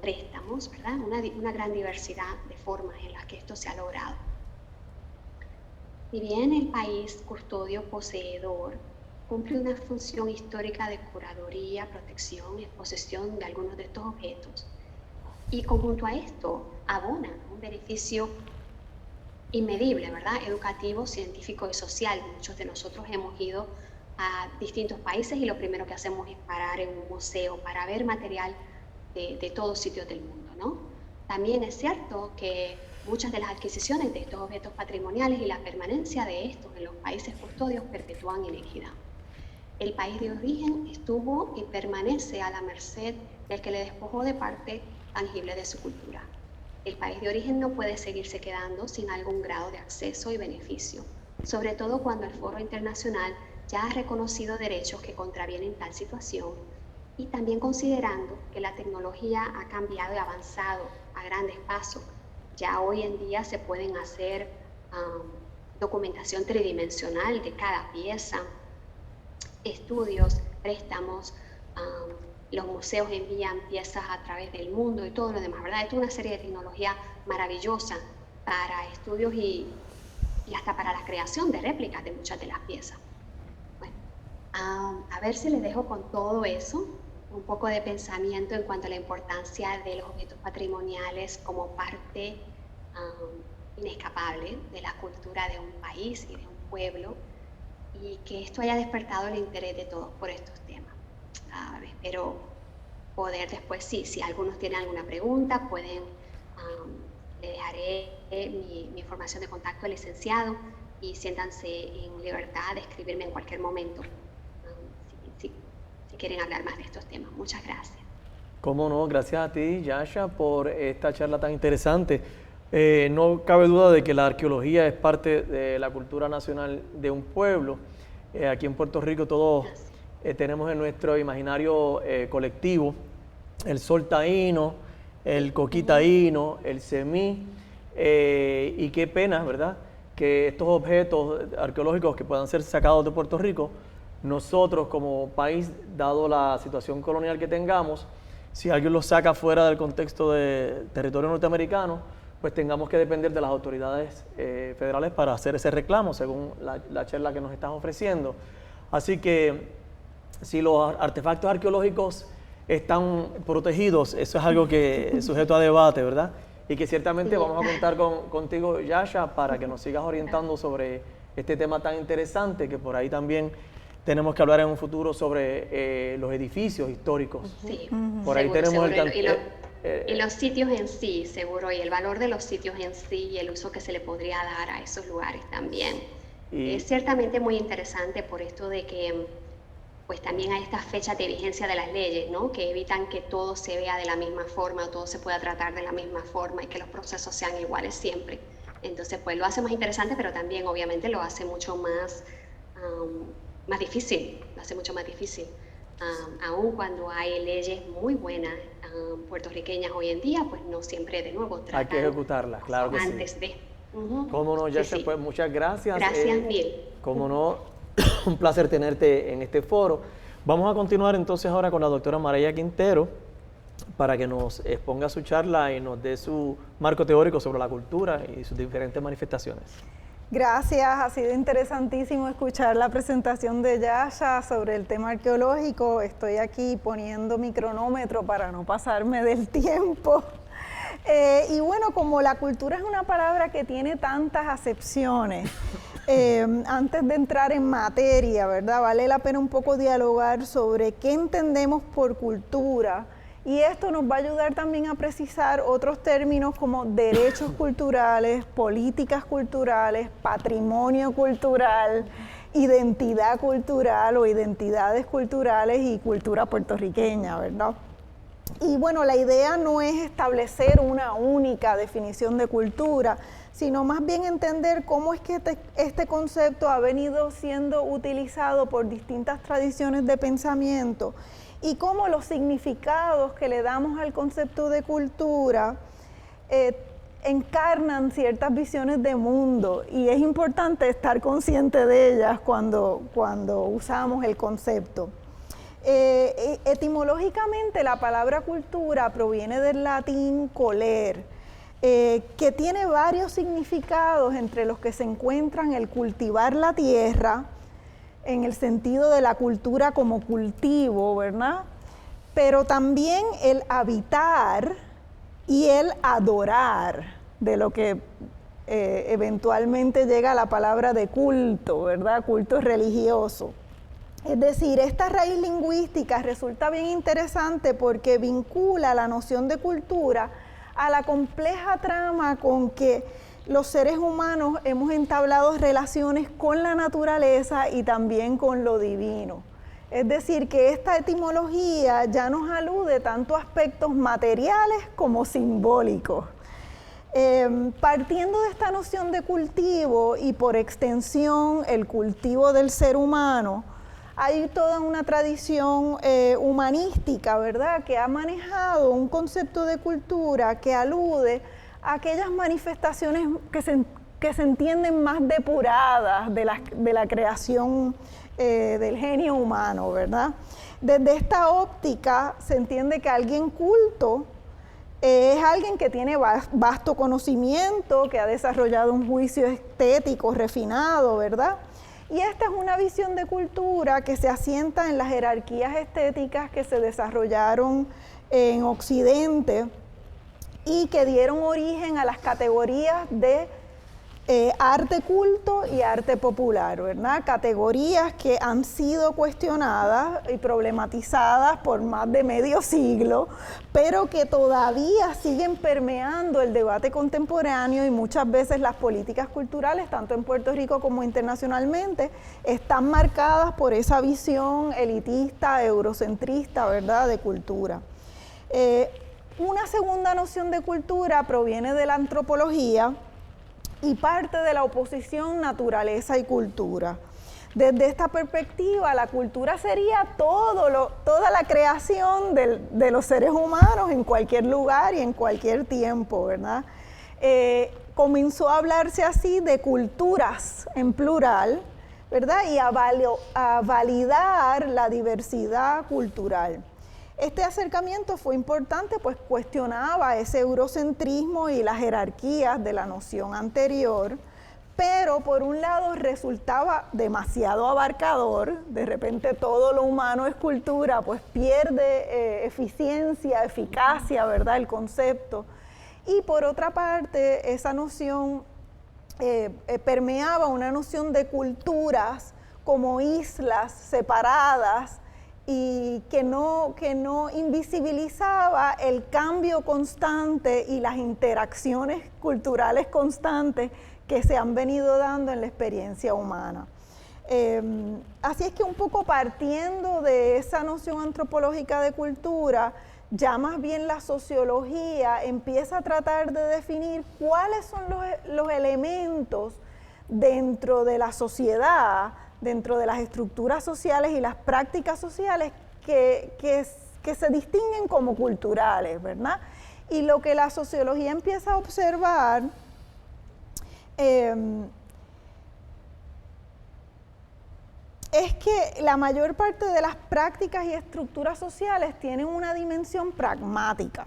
préstamos, ¿verdad? Una gran diversidad de formas en las que esto se ha logrado. Si bien el país custodio poseedor cumple una función histórica de curaduría, protección y exposición de algunos de estos objetos, y conjunto a esto abona un beneficio inmedible, ¿verdad? Educativo, científico y social. Muchos de nosotros hemos ido a distintos países y lo primero que hacemos es parar en un museo para ver material de todos sitios del mundo, ¿no? También es cierto que muchas de las adquisiciones de estos objetos patrimoniales y la permanencia de estos en los países custodios perpetúan inequidad. El país de origen estuvo y permanece a la merced del que le despojó de parte tangible de su cultura. El país de origen no puede seguirse quedando sin algún grado de acceso y beneficio, sobre todo cuando el foro internacional ya ha reconocido derechos que contravienen tal situación, y también considerando que la tecnología ha cambiado y avanzado a grandes pasos. Ya hoy en día se pueden hacer documentación tridimensional de cada pieza, estudios, préstamos, los museos envían piezas a través del mundo y todo lo demás, ¿verdad? Esto es una serie de tecnología maravillosa para estudios y hasta para la creación de réplicas de muchas de las piezas. Bueno, a ver si les dejo con todo eso, un poco de pensamiento en cuanto a la importancia de los objetos patrimoniales como parte inescapable de la cultura de un país y de un pueblo, y que esto haya despertado el interés de todos por estos temas. Espero poder después, si algunos tienen alguna pregunta, pueden, le dejaré mi información de contacto al licenciado y siéntanse en libertad de escribirme en cualquier momento si quieren hablar más de estos temas. Muchas gracias. Cómo no, gracias a ti, Yasha, por esta charla tan interesante. No cabe duda de que la arqueología es parte de la cultura nacional de un pueblo. Aquí en Puerto Rico todos tenemos en nuestro imaginario colectivo el sol taíno, el coquí taíno, el semí, y qué pena, ¿verdad?, que estos objetos arqueológicos que puedan ser sacados de Puerto Rico, nosotros como país, dado la situación colonial que tengamos, si alguien los saca fuera del contexto de territorio norteamericano, pues tengamos que depender de las autoridades federales para hacer ese reclamo, según la charla que nos estás ofreciendo. Así que si los artefactos arqueológicos están protegidos, eso es algo que es sujeto a debate, ¿verdad? Y que ciertamente vamos a contar contigo, Yasha, para que nos sigas orientando sobre este tema tan interesante, que por ahí también tenemos que hablar en un futuro sobre los edificios históricos. Sí, por ahí seguro, tenemos seguro. Y los sitios en sí, seguro, y el valor de los sitios en sí y el uso que se le podría dar a esos lugares también. Es ciertamente muy interesante por esto de que pues también hay estas fechas de vigencia de las leyes, ¿no?, que evitan que todo se vea de la misma forma, todo se pueda tratar de la misma forma y que los procesos sean iguales siempre. Entonces, pues lo hace más interesante, pero también obviamente lo hace mucho más difícil, lo hace mucho más difícil. Aun cuando hay leyes muy buenas puertorriqueñas hoy en día, pues no siempre de nuevo tratan hay que ejecutarlas, claro que antes sí. de. Cómo no, Yasha, sí. Pues muchas gracias. Gracias mil. Cómo no, un placer tenerte en este foro. Vamos a continuar entonces ahora con la doctora Marella Quintero para que nos exponga su charla y nos dé su marco teórico sobre la cultura y sus diferentes manifestaciones. Gracias, ha sido interesantísimo escuchar la presentación de Yasha sobre el tema arqueológico. Estoy aquí poniendo mi cronómetro para no pasarme del tiempo. Y bueno, como la cultura es una palabra que tiene tantas acepciones, antes de entrar en materia, ¿verdad?, vale la pena un poco dialogar sobre qué entendemos por cultura, y esto nos va a ayudar también a precisar otros términos como derechos culturales, políticas culturales, patrimonio cultural, identidad cultural o identidades culturales y cultura puertorriqueña, ¿verdad? Y bueno, la idea no es establecer una única definición de cultura, sino más bien entender cómo es que este concepto ha venido siendo utilizado por distintas tradiciones de pensamiento y cómo los significados que le damos al concepto de cultura encarnan ciertas visiones de mundo y es importante estar consciente de ellas cuando usamos el concepto. Etimológicamente la palabra cultura proviene del latín coler, que tiene varios significados, entre los que se encuentran el cultivar la tierra, en el sentido de la cultura como cultivo, ¿verdad? Pero también el habitar y el adorar, de lo que eventualmente llega a la palabra de culto, ¿verdad? Culto religioso. Es decir, esta raíz lingüística resulta bien interesante porque vincula la noción de cultura a la compleja trama con que los seres humanos hemos entablado relaciones con la naturaleza y también con lo divino. Es decir, que esta etimología ya nos alude tanto a aspectos materiales como simbólicos. Partiendo de esta noción de cultivo y por extensión el cultivo del ser humano, hay toda una tradición humanística, ¿verdad?, que ha manejado un concepto de cultura que alude a aquellas manifestaciones que se entienden más depuradas de la creación del genio humano, ¿verdad? Desde esta óptica se entiende que alguien culto es alguien que tiene vasto conocimiento, que ha desarrollado un juicio estético refinado, ¿verdad? Y esta es una visión de cultura que se asienta en las jerarquías estéticas que se desarrollaron en Occidente y que dieron origen a las categorías de arte culto y arte popular, ¿verdad? Categorías que han sido cuestionadas y problematizadas por más de medio siglo, pero que todavía siguen permeando el debate contemporáneo y muchas veces las políticas culturales, tanto en Puerto Rico como internacionalmente, están marcadas por esa visión elitista, eurocentrista, ¿verdad?, de cultura. Una segunda noción de cultura proviene de la antropología y parte de la oposición naturaleza y cultura. Desde esta perspectiva, la cultura sería toda la creación de los seres humanos en cualquier lugar y en cualquier tiempo, ¿verdad? Comenzó a hablarse así de culturas en plural, ¿verdad? Y a validar la diversidad cultural. Este acercamiento fue importante, pues cuestionaba ese eurocentrismo y las jerarquías de la noción anterior, pero por un lado resultaba demasiado abarcador. De repente todo lo humano es cultura, pues pierde eficiencia, eficacia, ¿verdad?, el concepto. Y por otra parte, esa noción permeaba una noción de culturas como islas separadas, y que no invisibilizaba el cambio constante y las interacciones culturales constantes que se han venido dando en la experiencia humana. Así es que un poco partiendo de esa noción antropológica de cultura, ya más bien la sociología empieza a tratar de definir cuáles son los elementos dentro de la sociedad, dentro de las estructuras sociales y las prácticas sociales que se distinguen como culturales, ¿verdad? Y lo que la sociología empieza a observar es que la mayor parte de las prácticas y estructuras sociales tienen una dimensión pragmática,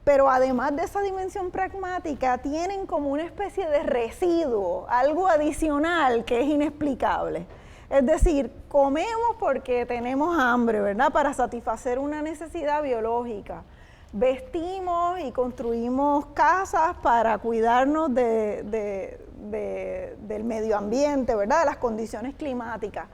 pero además de esa dimensión pragmática tienen como una especie de residuo, algo adicional que es inexplicable. Es decir, comemos porque tenemos hambre, ¿verdad?, para satisfacer una necesidad biológica. Vestimos y construimos casas para cuidarnos del medio ambiente, ¿verdad?, de las condiciones climáticas.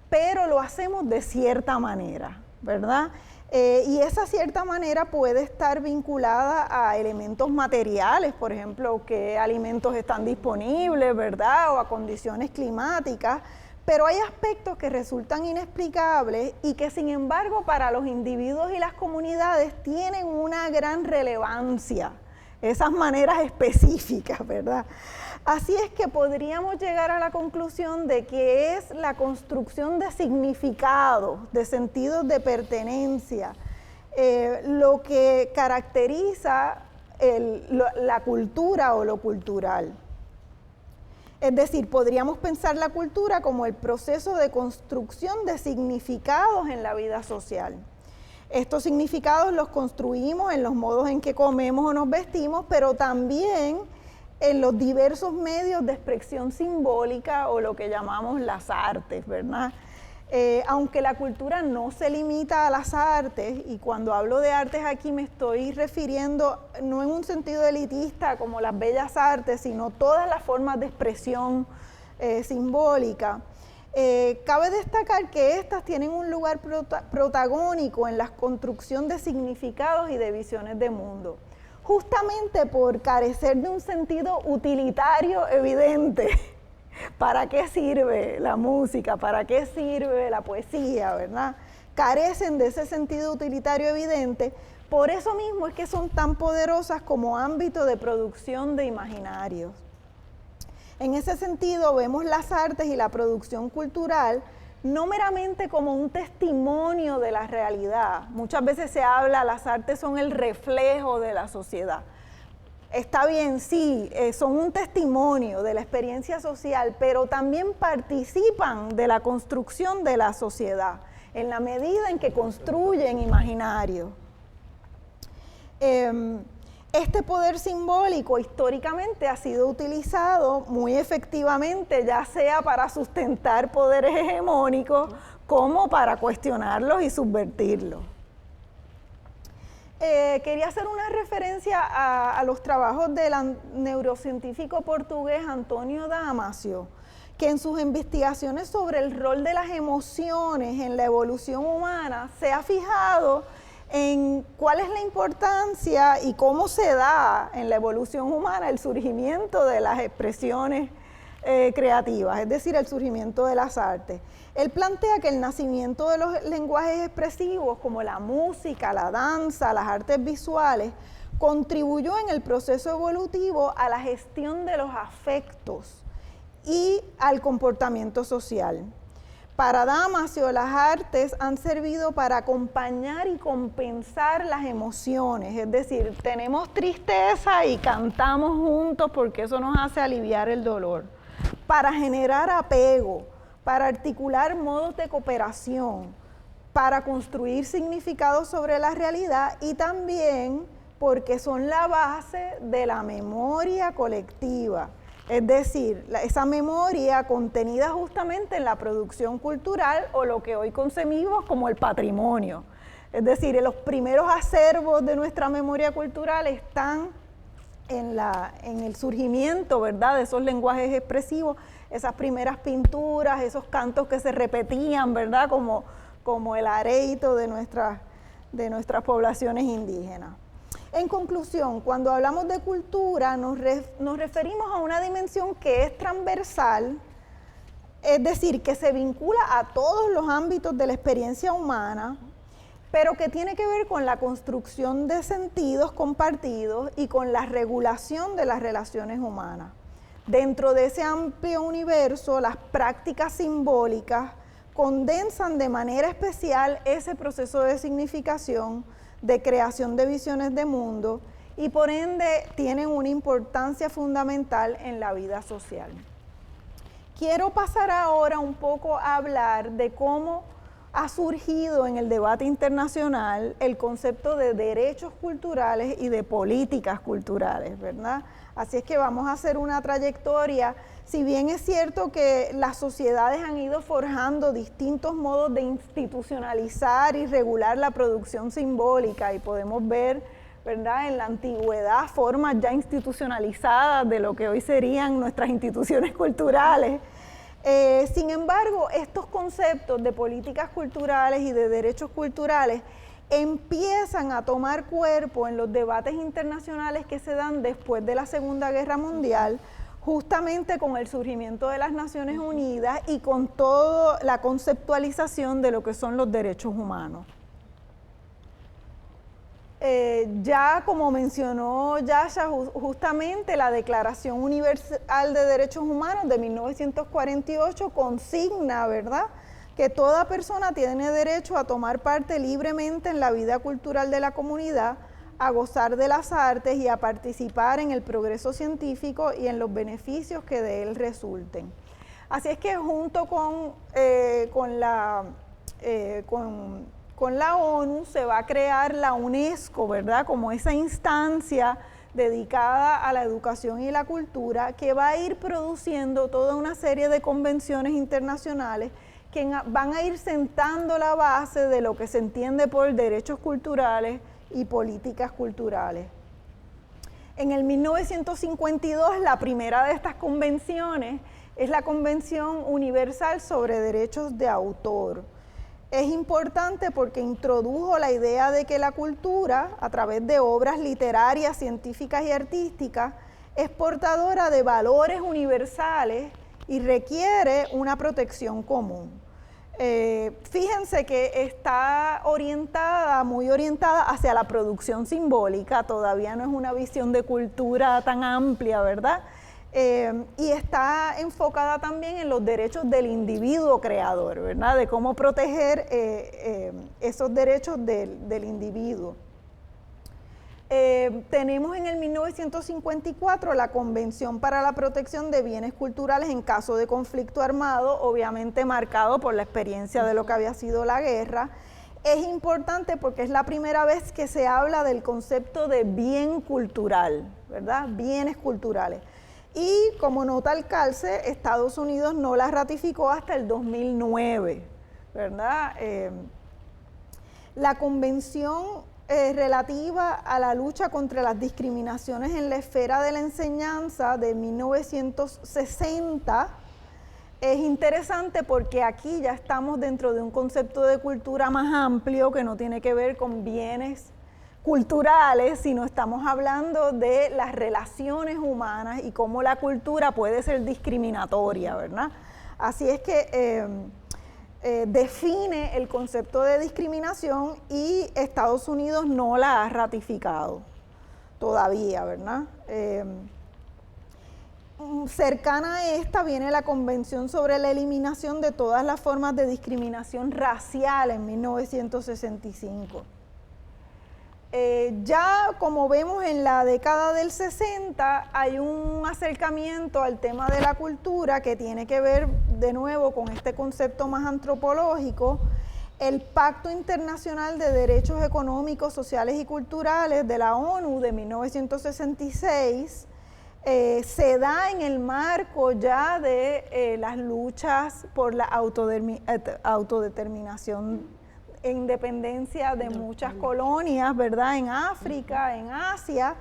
Pero lo hacemos de cierta manera, ¿verdad? Y esa cierta manera puede estar vinculada a elementos materiales, por ejemplo, qué alimentos están disponibles, ¿verdad?, o a condiciones climáticas, pero hay aspectos que resultan inexplicables y que sin embargo para los individuos y las comunidades tienen una gran relevancia, esas maneras específicas, ¿verdad? Así es que podríamos llegar a la conclusión de que es la construcción de significados, de sentidos de pertenencia, lo que caracteriza la cultura o lo cultural. Es decir, podríamos pensar la cultura como el proceso de construcción de significados en la vida social. Estos significados los construimos en los modos en que comemos o nos vestimos, pero también en los diversos medios de expresión simbólica o lo que llamamos las artes, ¿verdad? Aunque la cultura no se limita a las artes, y cuando hablo de artes aquí me estoy refiriendo no en un sentido elitista como las bellas artes, sino todas las formas de expresión simbólica. Cabe destacar que estas tienen un lugar protagónico en la construcción de significados y de visiones de mundo, justamente por carecer de un sentido utilitario evidente. ¿Para qué sirve la música? ¿Para qué sirve la poesía? ¿Verdad? Carecen de ese sentido utilitario evidente, por eso mismo es que son tan poderosas como ámbito de producción de imaginarios. En ese sentido vemos las artes y la producción cultural no meramente como un testimonio de la realidad. Muchas veces se habla, las artes son el reflejo de la sociedad. Está bien, sí, son un testimonio de la experiencia social, pero también participan de la construcción de la sociedad, en la medida en que construyen imaginario. Este poder simbólico históricamente ha sido utilizado muy efectivamente, ya sea para sustentar poderes hegemónicos, como para cuestionarlos y subvertirlos. Quería hacer una referencia a los trabajos del neurocientífico portugués António Damasio, que en sus investigaciones sobre el rol de las emociones en la evolución humana se ha fijado en cuál es la importancia y cómo se da en la evolución humana el surgimiento de las expresiones creativas, es decir, el surgimiento de las artes. Él plantea que el nacimiento de los lenguajes expresivos como la música, la danza, las artes visuales, contribuyó en el proceso evolutivo a la gestión de los afectos y al comportamiento social. Para Damasio, las artes han servido para acompañar y compensar las emociones, es decir, tenemos tristeza y cantamos juntos porque eso nos hace aliviar el dolor, para generar apego, para articular modos de cooperación, para construir significados sobre la realidad y también porque son la base de la memoria colectiva. Es decir, esa memoria contenida justamente en la producción cultural o lo que hoy concebimos como el patrimonio. Es decir, los primeros acervos de nuestra memoria cultural están en el surgimiento, ¿verdad?, de esos lenguajes expresivos, esas primeras pinturas, esos cantos que se repetían, ¿verdad?, como el areito de nuestras poblaciones indígenas. En conclusión, cuando hablamos de cultura nos referimos a una dimensión que es transversal, es decir, que se vincula a todos los ámbitos de la experiencia humana, pero que tiene que ver con la construcción de sentidos compartidos y con la regulación de las relaciones humanas. Dentro de ese amplio universo, las prácticas simbólicas condensan de manera especial ese proceso de significación, de creación de visiones de mundo y por ende tienen una importancia fundamental en la vida social. Quiero pasar ahora un poco a hablar de cómo ha surgido en el debate internacional el concepto de derechos culturales y de políticas culturales, ¿verdad? Así es que vamos a hacer una trayectoria. Si bien es cierto que las sociedades han ido forjando distintos modos de institucionalizar y regular la producción simbólica y podemos ver, ¿verdad?, en la antigüedad formas ya institucionalizadas de lo que hoy serían nuestras instituciones culturales. Sin embargo, estos conceptos de políticas culturales y de derechos culturales empiezan a tomar cuerpo en los debates internacionales que se dan después de la Segunda Guerra Mundial, justamente con el surgimiento de las Naciones Unidas y con toda la conceptualización de lo que son los derechos humanos. Ya como mencionó Yasha, justamente la Declaración Universal de Derechos Humanos de 1948 consigna, ¿verdad?, que toda persona tiene derecho a tomar parte libremente en la vida cultural de la comunidad, a gozar de las artes y a participar en el progreso científico y en los beneficios que de él resulten. Así es que junto con la ONU se va a crear la UNESCO, ¿verdad? Como esa instancia dedicada a la educación y la cultura que va a ir produciendo toda una serie de convenciones internacionales que van a ir sentando la base de lo que se entiende por derechos culturales y políticas culturales. En el 1952, la primera de estas convenciones es la Convención Universal sobre Derechos de Autor. Es importante porque introdujo la idea de que la cultura, a través de obras literarias, científicas y artísticas, es portadora de valores universales y requiere una protección común. Fíjense que está muy orientada hacia la producción simbólica, todavía no es una visión de cultura tan amplia, ¿verdad? Y está enfocada también en los derechos del individuo creador, ¿verdad? De cómo proteger esos derechos del individuo. Tenemos en el 1954 la Convención para la Protección de Bienes Culturales en caso de conflicto armado, obviamente marcado por la experiencia de lo que había sido la guerra. Es importante porque es la primera vez que se habla del concepto de bien cultural, ¿verdad? Bienes culturales. Y como nota al calce, Estados Unidos no la ratificó hasta el 2009, ¿verdad? La convención relativa a la lucha contra las discriminaciones en la esfera de la enseñanza de 1960 es interesante porque aquí ya estamos dentro de un concepto de cultura más amplio que no tiene que ver con bienes culturales, sino estamos hablando de las relaciones humanas y cómo la cultura puede ser discriminatoria, ¿verdad? Así es que define el concepto de discriminación y Estados Unidos no la ha ratificado todavía, ¿verdad? Cercana a esta viene la Convención sobre la Eliminación de todas las formas de discriminación racial en 1965. Ya como vemos en la década del 60 hay un acercamiento al tema de la cultura que tiene que ver de nuevo con este concepto más antropológico. El Pacto Internacional de Derechos Económicos, Sociales y Culturales de la ONU de 1966 se da en el marco ya de las luchas por la autodeterminación e independencia de muchas colonias, ¿verdad? En África, en Asia.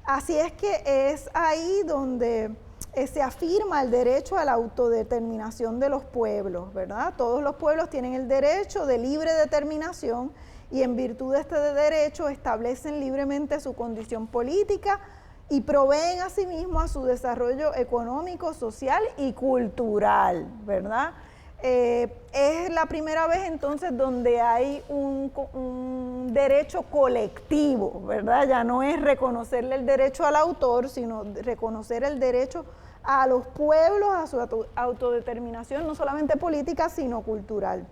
Así es que es ahí donde se afirma el derecho a la autodeterminación de los pueblos, ¿verdad? Todos los pueblos tienen el derecho de libre determinación y en virtud de este derecho establecen libremente su condición política y proveen asimismo a su desarrollo económico, social y cultural, ¿verdad? Es la primera vez entonces donde hay un derecho colectivo, ¿verdad? Ya no es reconocerle el derecho al autor, sino reconocer el derecho a los pueblos, a su autodeterminación, no solamente política, sino cultural.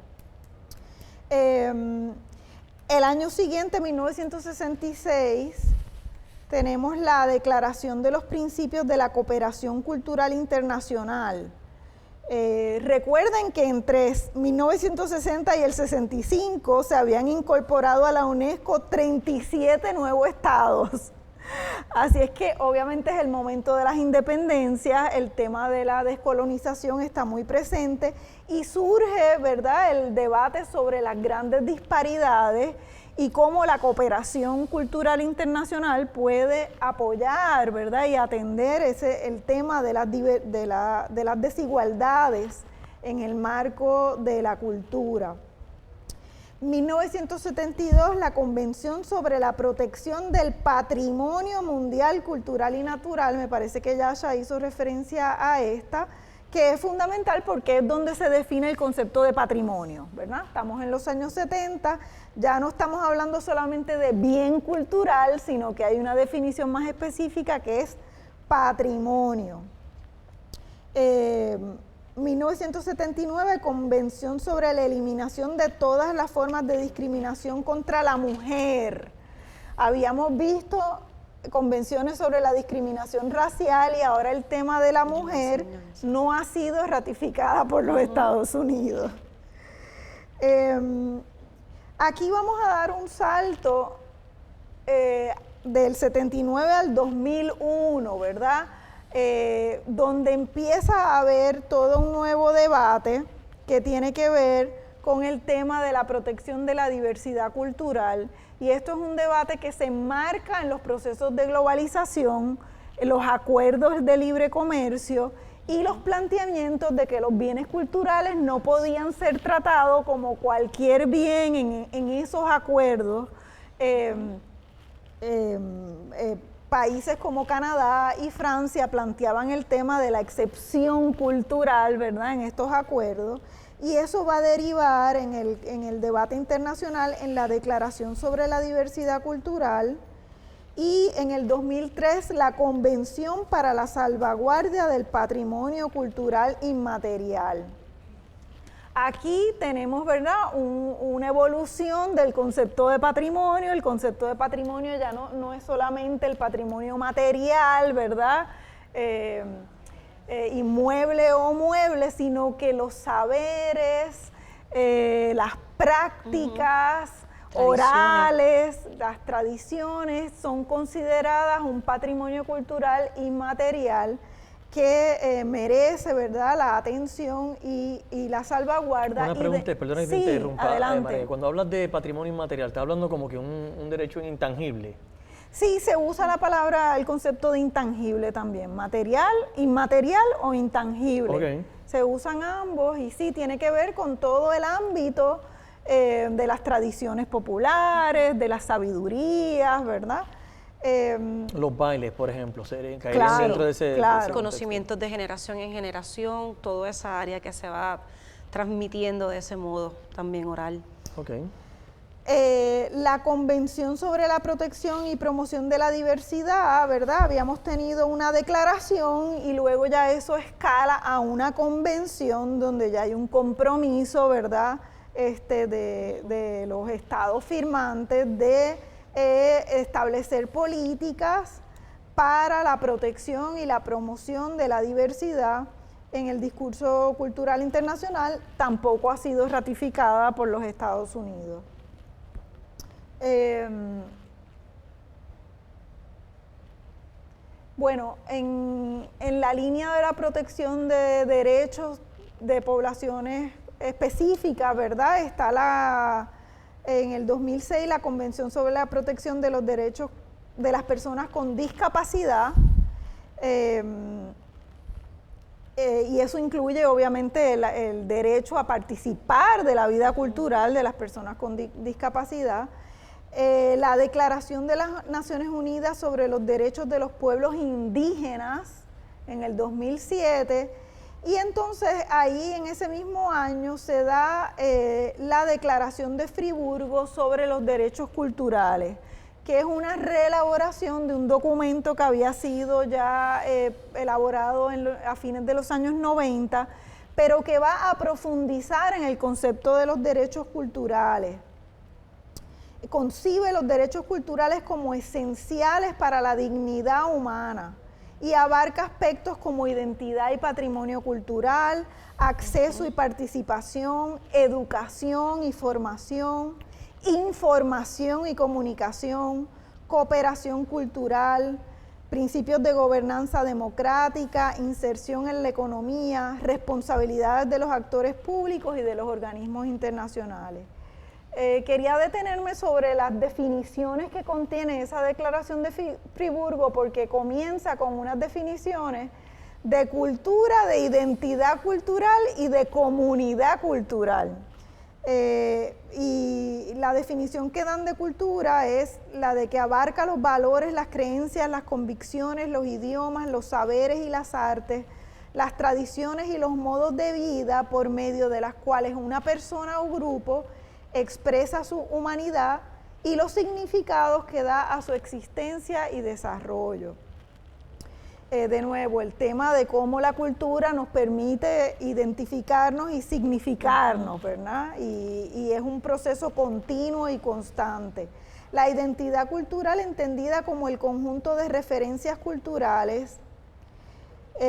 El año siguiente, 1966, tenemos la Declaración de los Principios de la Cooperación Cultural Internacional. Recuerden que entre 1960 y el 65 se habían incorporado a la UNESCO 37 nuevos estados. Así es que obviamente es el momento de las independencias, el tema de la descolonización está muy presente y surge, ¿verdad?, el debate sobre las grandes disparidades y cómo la cooperación cultural internacional puede apoyar, ¿verdad?, y atender el tema de las desigualdades en el marco de la cultura. 1972, la Convención sobre la Protección del Patrimonio Mundial Cultural y Natural, me parece que Yasha hizo referencia a esta, que es fundamental porque es donde se define el concepto de patrimonio, ¿verdad? Estamos en los años 70, ya no estamos hablando solamente de bien cultural, sino que hay una definición más específica que es patrimonio. 1979, Convención sobre la Eliminación de todas las formas de discriminación contra la mujer. Habíamos visto convenciones sobre la discriminación racial y ahora el tema de la mujer no ha sido ratificada por los Estados Unidos. Aquí vamos a dar un salto del 79 al 2001, ¿verdad? Donde empieza a haber todo un nuevo debate que tiene que ver con el tema de la protección de la diversidad cultural, y esto es un debate que se enmarca en los procesos de globalización, en los acuerdos de libre comercio y los planteamientos de que los bienes culturales no podían ser tratados como cualquier bien en esos acuerdos. Países como Canadá y Francia planteaban el tema de la excepción cultural, ¿verdad?, en estos acuerdos, y eso va a derivar en el debate internacional en la Declaración sobre la Diversidad Cultural y en el 2003 la Convención para la Salvaguardia del Patrimonio Cultural Inmaterial. Aquí tenemos, ¿verdad?, una evolución del concepto de patrimonio. El concepto de patrimonio ya no es solamente el patrimonio material, ¿verdad?, inmueble o mueble, sino que los saberes, las prácticas orales, las tradiciones son consideradas un patrimonio cultural inmaterial que merece, ¿verdad?, la atención y la salvaguarda. Una pregunta, perdona que te interrumpa, adelante. María, cuando hablas de patrimonio inmaterial, ¿estás hablando como que un derecho intangible? Sí, se usa la palabra, el concepto de intangible también, material, inmaterial o intangible. Okay. Se usan ambos y sí, tiene que ver con todo el ámbito de las tradiciones populares, de las sabidurías, ¿verdad? Los bailes, por ejemplo, caerían Claro, dentro de ese claro. contexto. Conocimientos de generación en generación, toda esa área que se va transmitiendo de ese modo, también oral. Okay. La Convención sobre la Protección y Promoción de la Diversidad, ¿verdad? Habíamos tenido una declaración y luego ya eso escala a una convención donde ya hay un compromiso, ¿verdad?, de los estados firmantes de establecer políticas para la protección y la promoción de la diversidad en el discurso cultural internacional. Tampoco ha sido ratificada por los Estados Unidos. Bueno, en la línea de la protección de derechos de poblaciones específicas, ¿verdad?, está en el 2006 la Convención sobre la Protección de los Derechos de las Personas con Discapacidad, y eso incluye obviamente el derecho a participar de la vida cultural de las personas con discapacidad. La Declaración de las Naciones Unidas sobre los Derechos de los Pueblos Indígenas en el 2007, y entonces ahí en ese mismo año se da la Declaración de Friburgo sobre los Derechos Culturales, que es una reelaboración de un documento que había sido ya elaborado a fines de los años 90, pero que va a profundizar en el concepto de los derechos culturales. Concibe los derechos culturales como esenciales para la dignidad humana y abarca aspectos como identidad y patrimonio cultural, acceso y participación, educación y formación, información y comunicación, cooperación cultural, principios de gobernanza democrática, inserción en la economía, responsabilidades de los actores públicos y de los organismos internacionales. Quería detenerme sobre las definiciones que contiene esa Declaración de Friburgo, porque comienza con unas definiciones de cultura, de identidad cultural y de comunidad cultural. Y la definición que dan de cultura es la de que abarca los valores, las creencias, las convicciones, los idiomas, los saberes y las artes, las tradiciones y los modos de vida por medio de las cuales una persona o grupo expresa su humanidad y los significados que da a su existencia y desarrollo. De nuevo, el tema de cómo la cultura nos permite identificarnos y significarnos, ¿verdad? Y es un proceso continuo y constante. La identidad cultural entendida como el conjunto de referencias culturales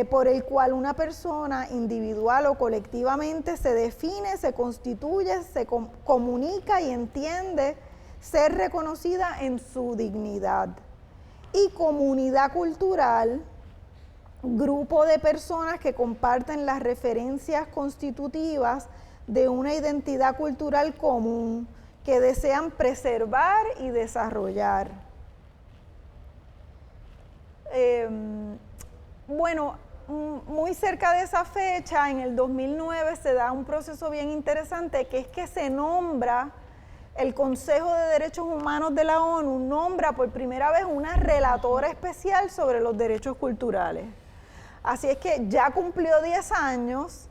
por el cual una persona individual o colectivamente se define, se constituye, se comunica y entiende ser reconocida en su dignidad. Y comunidad cultural, grupo de personas que comparten las referencias constitutivas de una identidad cultural común que desean preservar y desarrollar. Bueno, muy cerca de esa fecha, en el 2009, se da un proceso bien interesante, que es que se nombra, el Consejo de Derechos Humanos de la ONU nombra por primera vez una relatora especial sobre los derechos culturales. Así es que ya cumplió 10 años,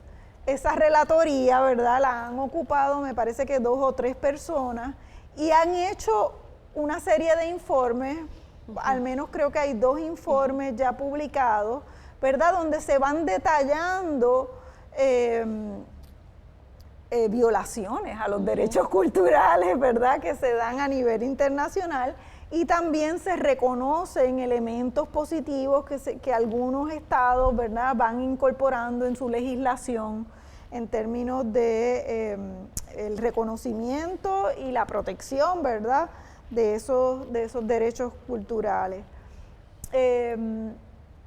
esa relatoría, ¿verdad? La han ocupado, me parece que 2 o 3 personas, y han hecho una serie de informes, al menos creo que hay 2 informes ya publicados, ¿verdad? Donde se van detallando violaciones a los derechos culturales, ¿verdad? Que se dan a nivel internacional, y también se reconocen elementos positivos que algunos estados, ¿verdad?, van incorporando en su legislación en términos de el reconocimiento y la protección, ¿verdad?, de esos derechos culturales.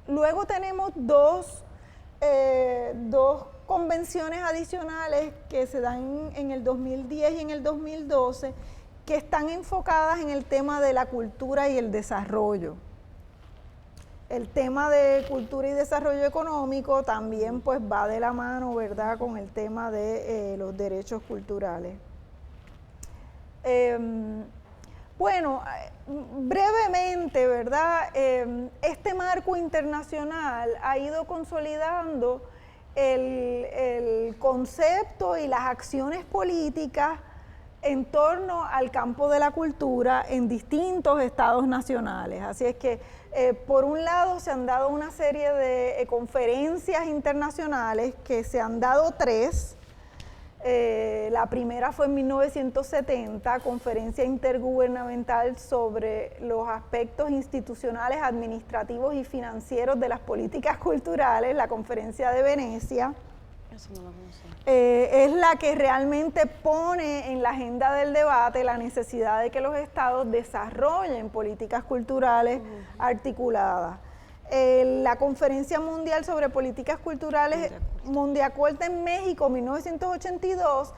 Luego tenemos dos convenciones adicionales que se dan en el 2010 y en el 2012, que están enfocadas en el tema de la cultura y el desarrollo. El tema de cultura y desarrollo económico también pues va de la mano, ¿verdad?, con el tema de los derechos culturales. Bueno, brevemente, ¿verdad? Este marco internacional ha ido consolidando el concepto y las acciones políticas en torno al campo de la cultura en distintos estados nacionales. Así es que, por un lado, se han dado una serie de conferencias internacionales, que se han dado 3. La primera fue en 1970, Conferencia Intergubernamental sobre los aspectos institucionales, administrativos y financieros de las políticas culturales, la Conferencia de Venecia. Eso no lo conocía. Es la que realmente pone en la agenda del debate la necesidad de que los estados desarrollen políticas culturales articuladas. La Conferencia Mundial sobre Políticas Culturales, Mundiacorte en México, 1982,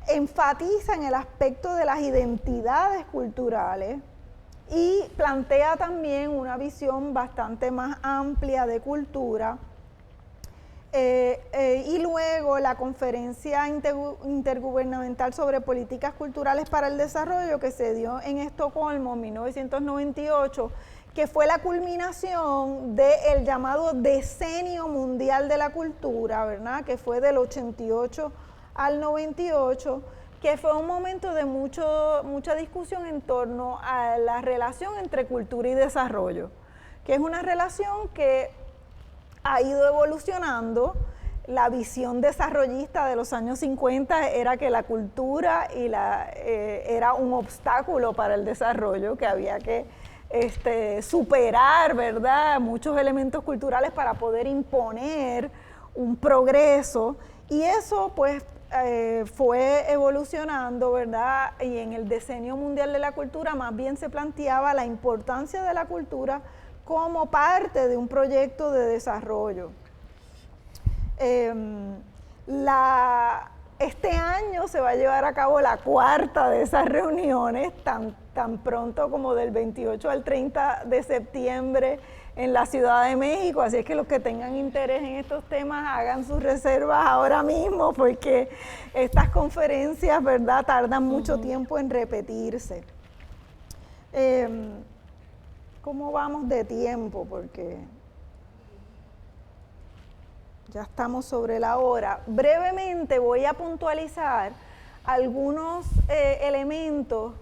enfatiza en el aspecto de las identidades culturales y plantea también una visión bastante más amplia de cultura. Y luego la Conferencia Intergubernamental sobre Políticas Culturales para el Desarrollo, que se dio en Estocolmo en 1998, que fue la culminación del llamado Decenio Mundial de la Cultura, ¿verdad?, que fue del 88 al 98, que fue un momento de mucha discusión en torno a la relación entre cultura y desarrollo, que es una relación que ha ido evolucionando. La visión desarrollista de los años 50 era que la cultura era un obstáculo para el desarrollo, que había que superar, ¿verdad?, muchos elementos culturales para poder imponer un progreso, y eso pues fue evolucionando, ¿verdad?, y en el Decenio Mundial de la Cultura más bien se planteaba la importancia de la cultura como parte de un proyecto de desarrollo. Este año se va a llevar a cabo la 4ª de esas reuniones, tan pronto como del 28 al 30 de septiembre en la Ciudad de México, así es que los que tengan interés en estos temas hagan sus reservas ahora mismo, porque estas conferencias, ¿verdad?, tardan mucho tiempo en repetirse. ¿Cómo vamos de tiempo? Porque ya estamos sobre la hora. Brevemente voy a puntualizar algunos elementos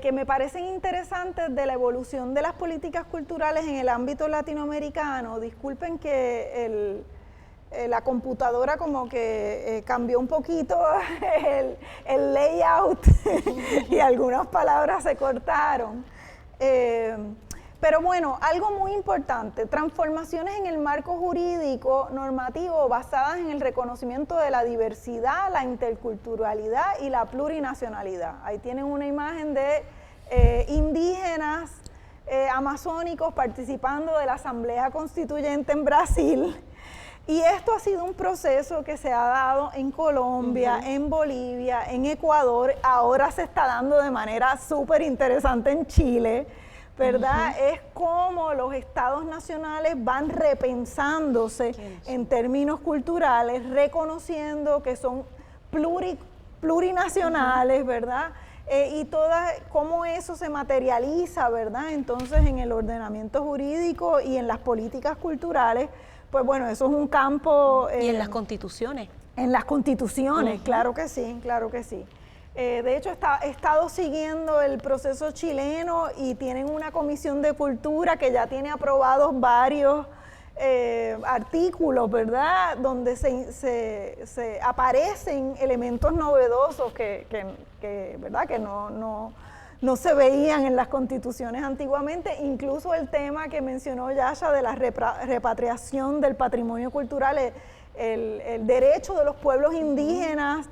que me parecen interesantes de la evolución de las políticas culturales en el ámbito latinoamericano. Disculpen que la computadora como que cambió un poquito el layout y algunas palabras se cortaron. Pero bueno, algo muy importante, transformaciones en el marco jurídico normativo basadas en el reconocimiento de la diversidad, la interculturalidad y la plurinacionalidad. Ahí tienen una imagen de indígenas amazónicos participando de la Asamblea Constituyente en Brasil. Y esto ha sido un proceso que se ha dado en Colombia, en Bolivia, en Ecuador, ahora se está dando de manera súper interesante en Chile, ¿verdad? Es como los estados nacionales van repensándose en términos culturales, reconociendo que son plurinacionales, ¿verdad? Y cómo eso se materializa, ¿verdad? Entonces, en el ordenamiento jurídico y en las políticas culturales, pues bueno, eso es un campo... y en las constituciones. En las constituciones, claro que sí, claro que sí. De hecho, he estado siguiendo el proceso chileno y tienen una comisión de cultura que ya tiene aprobados varios artículos, ¿verdad? Donde se aparecen elementos novedosos ¿verdad? Que no se veían en las constituciones antiguamente, incluso el tema que mencionó Yasha de la repatriación del patrimonio cultural, el derecho de los pueblos indígenas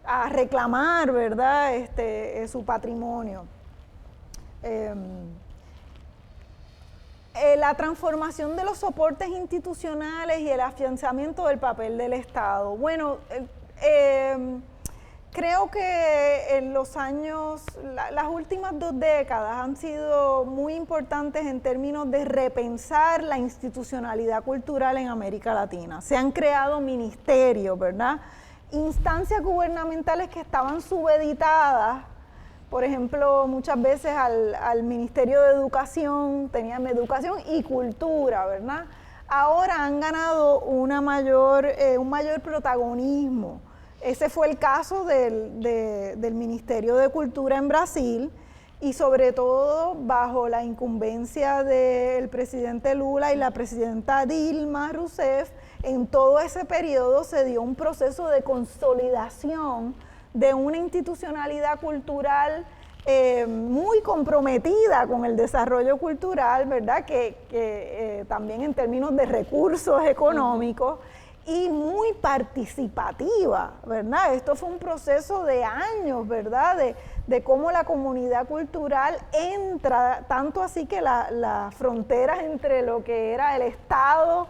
a reclamar, ¿verdad? Su patrimonio. La transformación de los soportes institucionales y el afianzamiento del papel del Estado. Bueno, creo que en los años, las últimas 2 décadas han sido muy importantes en términos de repensar la institucionalidad cultural en América Latina. Se han creado ministerios, ¿verdad? Instancias gubernamentales que estaban subeditadas, por ejemplo, muchas veces al Ministerio de Educación, tenían Educación y Cultura, ¿verdad? Ahora han ganado un mayor protagonismo. Ese fue el caso del Ministerio de Cultura en Brasil y sobre todo bajo la incumbencia del presidente Lula y la presidenta Dilma Rousseff. En todo ese periodo se dio un proceso de consolidación de una institucionalidad cultural muy comprometida con el desarrollo cultural, ¿verdad? Que también en términos de recursos económicos y muy participativa, ¿verdad? Esto fue un proceso de años, ¿verdad? De cómo la comunidad cultural entra, tanto así que las fronteras entre lo que era el Estado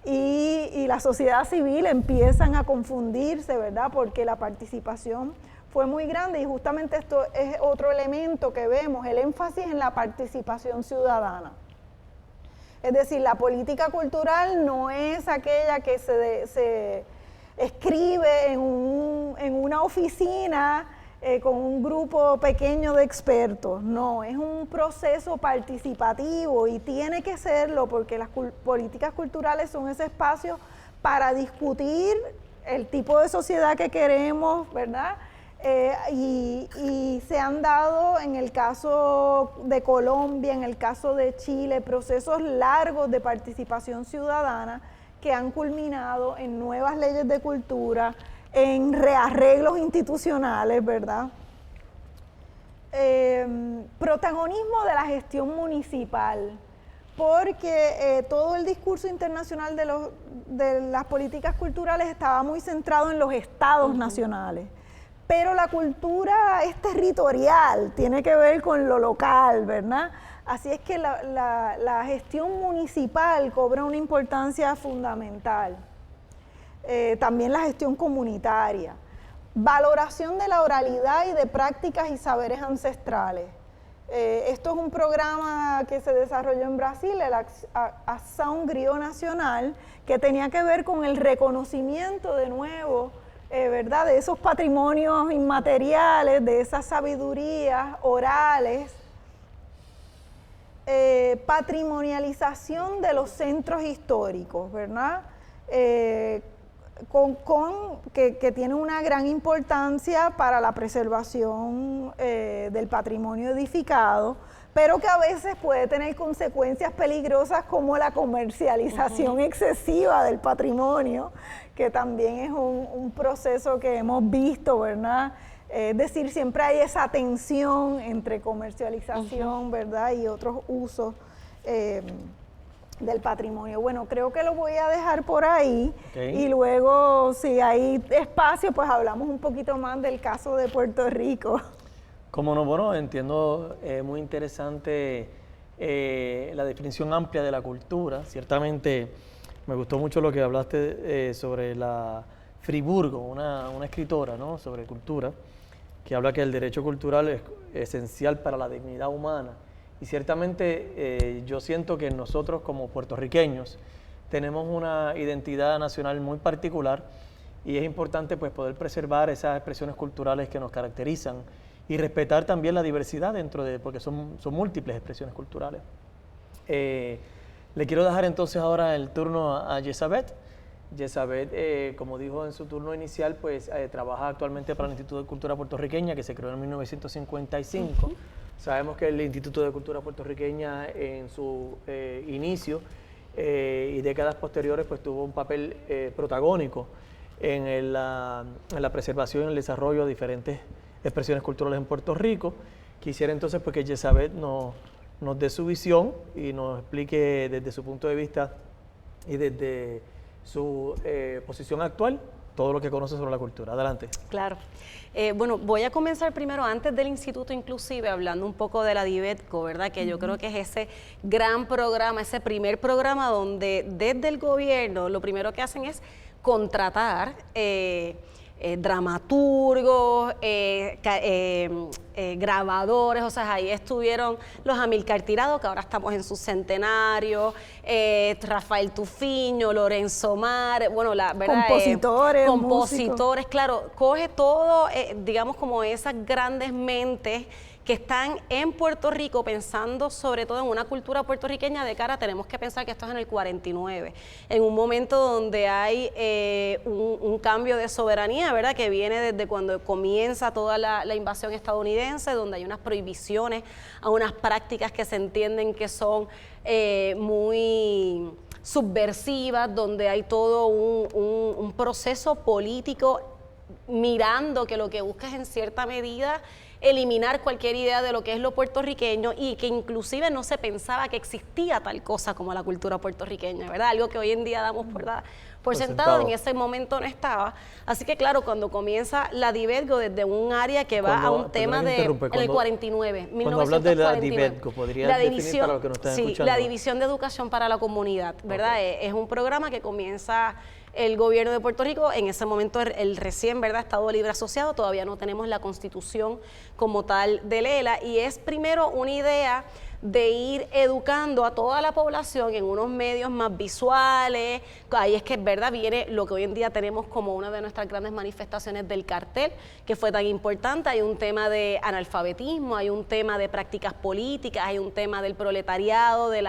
y la sociedad civil empiezan a confundirse, ¿verdad? Porque la participación fue muy grande y justamente esto es otro elemento que vemos, el énfasis en la participación ciudadana. Es decir, la política cultural no es aquella que se escribe en una oficina con un grupo pequeño de expertos. No, es un proceso participativo y tiene que serlo porque las políticas culturales son ese espacio para discutir el tipo de sociedad que queremos, ¿verdad? Y se han dado en el caso de Colombia, en el caso de Chile, procesos largos de participación ciudadana que han culminado en nuevas leyes de cultura, en rearreglos institucionales, ¿verdad? Protagonismo de la gestión municipal, porque todo el discurso internacional de las políticas culturales estaba muy centrado en los estados nacionales. Pero la cultura es territorial, tiene que ver con lo local, ¿verdad? Así es que la gestión municipal cobra una importancia fundamental. También la gestión comunitaria. Valoración de la oralidad y de prácticas y saberes ancestrales. Esto es un programa que se desarrolló en Brasil, el Ação Griot Nacional, que tenía que ver con el reconocimiento de nuevo, ¿verdad? De esos patrimonios inmateriales, de esas sabidurías orales, patrimonialización de los centros históricos, ¿verdad? Que tiene una gran importancia para la preservación del patrimonio edificado, pero que a veces puede tener consecuencias peligrosas como la comercialización excesiva del patrimonio, que también es un proceso que hemos visto, ¿verdad? Es decir, siempre hay esa tensión entre comercialización, ¿verdad? Y otros usos del patrimonio. Bueno, creo que lo voy a dejar por ahí y luego, si hay espacio, pues hablamos un poquito más del caso de Puerto Rico. Como no, bueno, entiendo muy interesante la definición amplia de la cultura. Ciertamente me gustó mucho lo que hablaste sobre la Friburgo, una escritora, ¿no?, sobre cultura, que habla que el derecho cultural es esencial para la dignidad humana. Y ciertamente yo siento que nosotros como puertorriqueños tenemos una identidad nacional muy particular y es importante pues poder preservar esas expresiones culturales que nos caracterizan y respetar también la diversidad dentro de, porque son múltiples expresiones culturales. Le quiero dejar entonces ahora el turno a Yesabeth. Yesabeth, como dijo en su turno inicial, pues trabaja actualmente para el Instituto de Cultura Puertorriqueña, que se creó en 1955. Sabemos que el Instituto de Cultura Puertorriqueña en su inicio y décadas posteriores pues tuvo un papel protagónico en la preservación y el desarrollo de diferentes expresiones culturales en Puerto Rico. Quisiera entonces pues, que Yesabeth nos dé su visión y nos explique desde su punto de vista y desde su posición actual todo lo que conoce sobre la cultura. Adelante. Claro. Bueno, voy a comenzar primero, antes del instituto inclusive, hablando un poco de la DIVETCO, ¿verdad? Que yo creo que es ese gran programa, ese primer programa donde desde el gobierno lo primero que hacen es contratar dramaturgos, grabadores, o sea, ahí estuvieron los Amílcar Tirado, que ahora estamos en su centenario, Rafael Tufiño, Lorenzo Mar, bueno, la verdad, compositores, claro, coge todo, digamos, como esas grandes mentes que están en Puerto Rico pensando sobre todo en una cultura puertorriqueña de cara, tenemos que pensar que esto es en el 49, en un momento donde hay un cambio de soberanía, ¿verdad?, que viene desde cuando comienza toda la invasión estadounidense, donde hay unas prohibiciones a unas prácticas que se entienden que son muy subversivas, donde hay todo un proceso político mirando que lo que busca es en cierta medida eliminar cualquier idea de lo que es lo puertorriqueño y que inclusive no se pensaba que existía tal cosa como la cultura puertorriqueña, ¿verdad? Algo que hoy en día damos por sentado, en ese momento no estaba. Así que claro, cuando comienza la DIVETCO desde un área que va a un tema en el 49, 1949. Cuando hablas de la DIVETCO, ¿podrías definir para los que nos están escuchando? La División de Educación para la Comunidad, ¿verdad? Es un programa que comienza el gobierno de Puerto Rico, en ese momento el recién, ¿verdad?, Estado Libre Asociado, todavía no tenemos la constitución como tal de Lela, y es primero una idea de ir educando a toda la población en unos medios más visuales. Ahí es que, ¿verdad?, viene lo que hoy en día tenemos como una de nuestras grandes manifestaciones del cartel, que fue tan importante. Hay un tema de analfabetismo, hay un tema de prácticas políticas, hay un tema del proletariado, de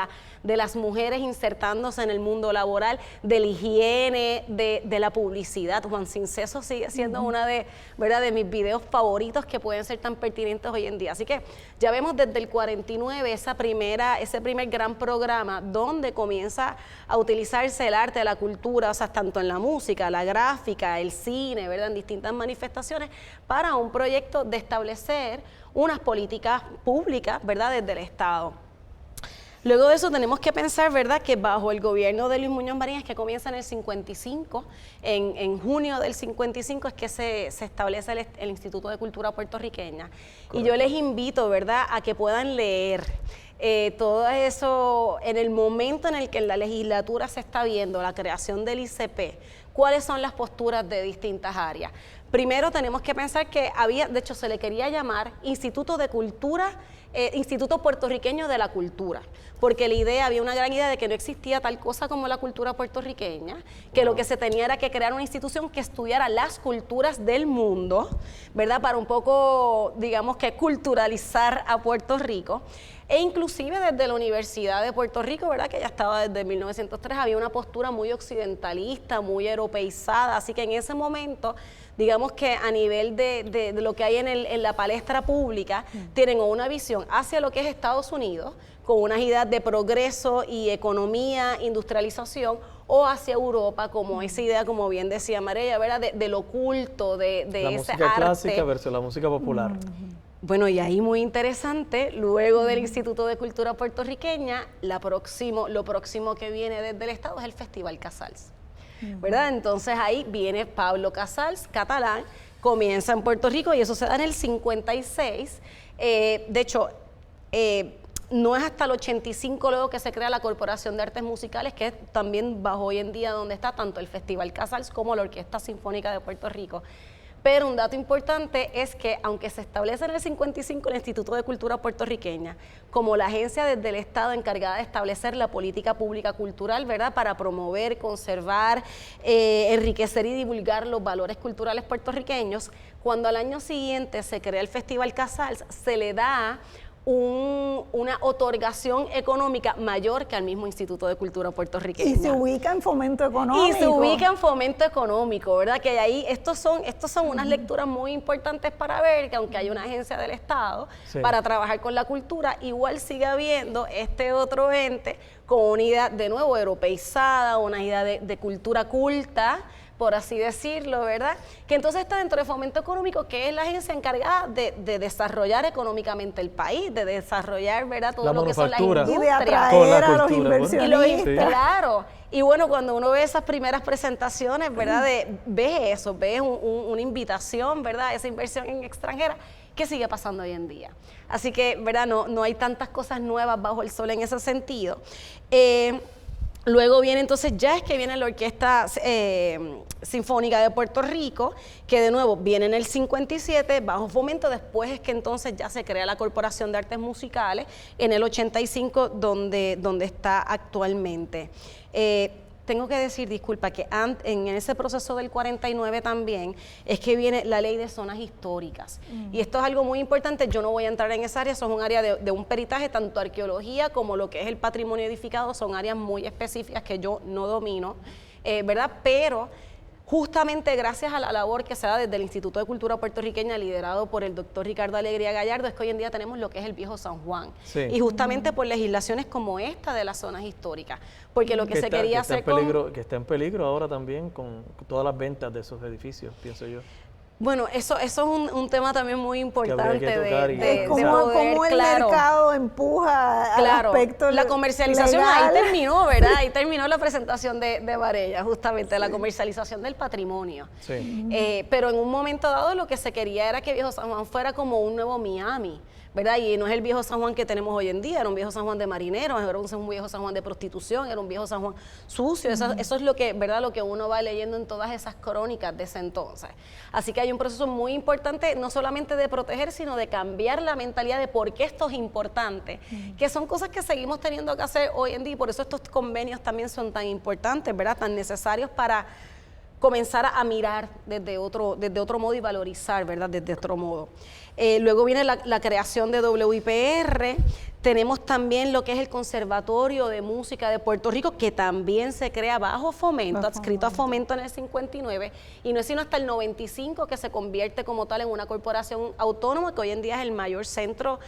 las mujeres insertándose en el mundo laboral, de la higiene, de la publicidad. Juan Cinceso sigue siendo una de, ¿verdad?, de mis videos favoritos que pueden ser tan pertinentes hoy en día. Así que ya vemos desde el 49 ese primer gran programa donde comienza a utilizarse el arte, la cultura, o sea, tanto en la música, la gráfica, el cine, ¿verdad?, en distintas manifestaciones, para un proyecto de establecer unas políticas públicas, ¿verdad?, desde el Estado. Luego de eso tenemos que pensar, ¿verdad?, que bajo el gobierno de Luis Muñoz Marín, que comienza en el 55, en junio del 55 es que se establece el Instituto de Cultura Puertorriqueña. Correcto. Y yo les invito, ¿verdad?, a que puedan leer todo eso en el momento en el que en la legislatura se está viendo la creación del ICP, cuáles son las posturas de distintas áreas. Primero tenemos que pensar que de hecho se le quería llamar Instituto de Cultura, Instituto Puertorriqueño de la Cultura, porque había una gran idea de que no existía tal cosa como la cultura puertorriqueña, que lo que se tenía era que crear una institución que estudiara las culturas del mundo, ¿verdad?, para un poco, digamos, que culturalizar a Puerto Rico. E inclusive desde la Universidad de Puerto Rico, ¿verdad?, que ya estaba desde 1903, había una postura muy occidentalista, muy europeizada, así que en ese momento, digamos que a nivel de lo que hay en la palestra pública, tienen una visión hacia lo que es Estados Unidos, con unas ideas de progreso y economía, industrialización, o hacia Europa, como esa idea, como bien decía María, ¿verdad?, de lo culto, de la ese música arte clásica versus la música popular. Bueno, y ahí muy interesante, luego del Instituto de Cultura Puertorriqueña, lo próximo que viene desde el Estado es el Festival Casals, ¿verdad? Entonces ahí viene Pablo Casals, catalán, comienza en Puerto Rico y eso se da en el 56. De hecho, no es hasta el 85 luego que se crea la Corporación de Artes Musicales, que es también bajo hoy en día donde está tanto el Festival Casals como la Orquesta Sinfónica de Puerto Rico. Pero un dato importante es que, aunque se establece en el 55 el Instituto de Cultura Puertorriqueña como la agencia desde el Estado encargada de establecer la política pública cultural, ¿verdad?, para promover, conservar, enriquecer y divulgar los valores culturales puertorriqueños, cuando al año siguiente se crea el Festival Casals, se le da una otorgación económica mayor que al mismo Instituto de Cultura Puertorriqueña. Y se ubica en fomento económico. Y se ubica en fomento económico, ¿verdad? Que ahí estos son unas lecturas muy importantes para ver que aunque hay una agencia del Estado para trabajar con la cultura, igual sigue habiendo este otro ente con una idea de nuevo europeizada, una idea de cultura culta, por así decirlo, ¿verdad? Que entonces está dentro de Fomento Económico, que es la agencia encargada de desarrollar económicamente el país, de desarrollar, ¿verdad?, todo lo que son las industrias. Y de atraer a los Y inversionistas. claro, y bueno, cuando uno ve esas primeras presentaciones, ¿verdad?, ves eso, ves una invitación, ¿verdad?, esa inversión en extranjera, que sigue pasando hoy en día. Así que, ¿verdad?, no hay tantas cosas nuevas bajo el sol en ese sentido. Luego viene entonces, ya es que viene la Orquesta Sinfónica de Puerto Rico, que de nuevo viene en el 57, bajo fomento, después es que entonces ya se crea la Corporación de Artes Musicales, en el 85, donde está actualmente. Tengo que decir, disculpa, que en ese proceso del 49 también es que viene la ley de zonas históricas. Y esto es algo muy importante, yo no voy a entrar en esa área, eso es un área de un peritaje, tanto arqueología como lo que es el patrimonio edificado, son áreas muy específicas que yo no domino, ¿verdad? Pero justamente gracias a la labor que se da desde el Instituto de Cultura Puertorriqueña, liderado por el doctor Ricardo Alegría Gallardo, es que hoy en día tenemos lo que es el Viejo San Juan. Sí. Y justamente por legislaciones como esta de las zonas históricas, porque lo que se quería hacer que está en peligro ahora también con todas las ventas de esos edificios, pienso yo. Bueno, eso es un tema también muy importante de cómo el mercado empuja al aspecto la comercialización legal. Ahí terminó, ¿verdad? Ahí terminó la presentación de Varela, justamente, la comercialización del patrimonio. Sí. Pero en un momento dado lo que se quería era que Viejo San Juan fuera como un nuevo Miami, ¿verdad? Y no es el Viejo San Juan que tenemos hoy en día, era un Viejo San Juan de marineros, era un Viejo San Juan de prostitución, era un Viejo San Juan sucio, eso es lo que, ¿verdad?, lo que uno va leyendo en todas esas crónicas de ese entonces. Así que hay un proceso muy importante, no solamente de proteger, sino de cambiar la mentalidad de por qué esto es importante, que son cosas que seguimos teniendo que hacer hoy en día, y por eso estos convenios también son tan importantes, ¿verdad?, tan necesarios para comenzar a mirar desde otro modo y valorizar, ¿verdad?, desde otro modo. Luego viene la creación de WIPR, tenemos también lo que es el Conservatorio de Música de Puerto Rico, que también se crea bajo fomento, adscrito a fomento en el 59, y no es sino hasta el 95 que se convierte como tal en una corporación autónoma, que hoy en día es el mayor centro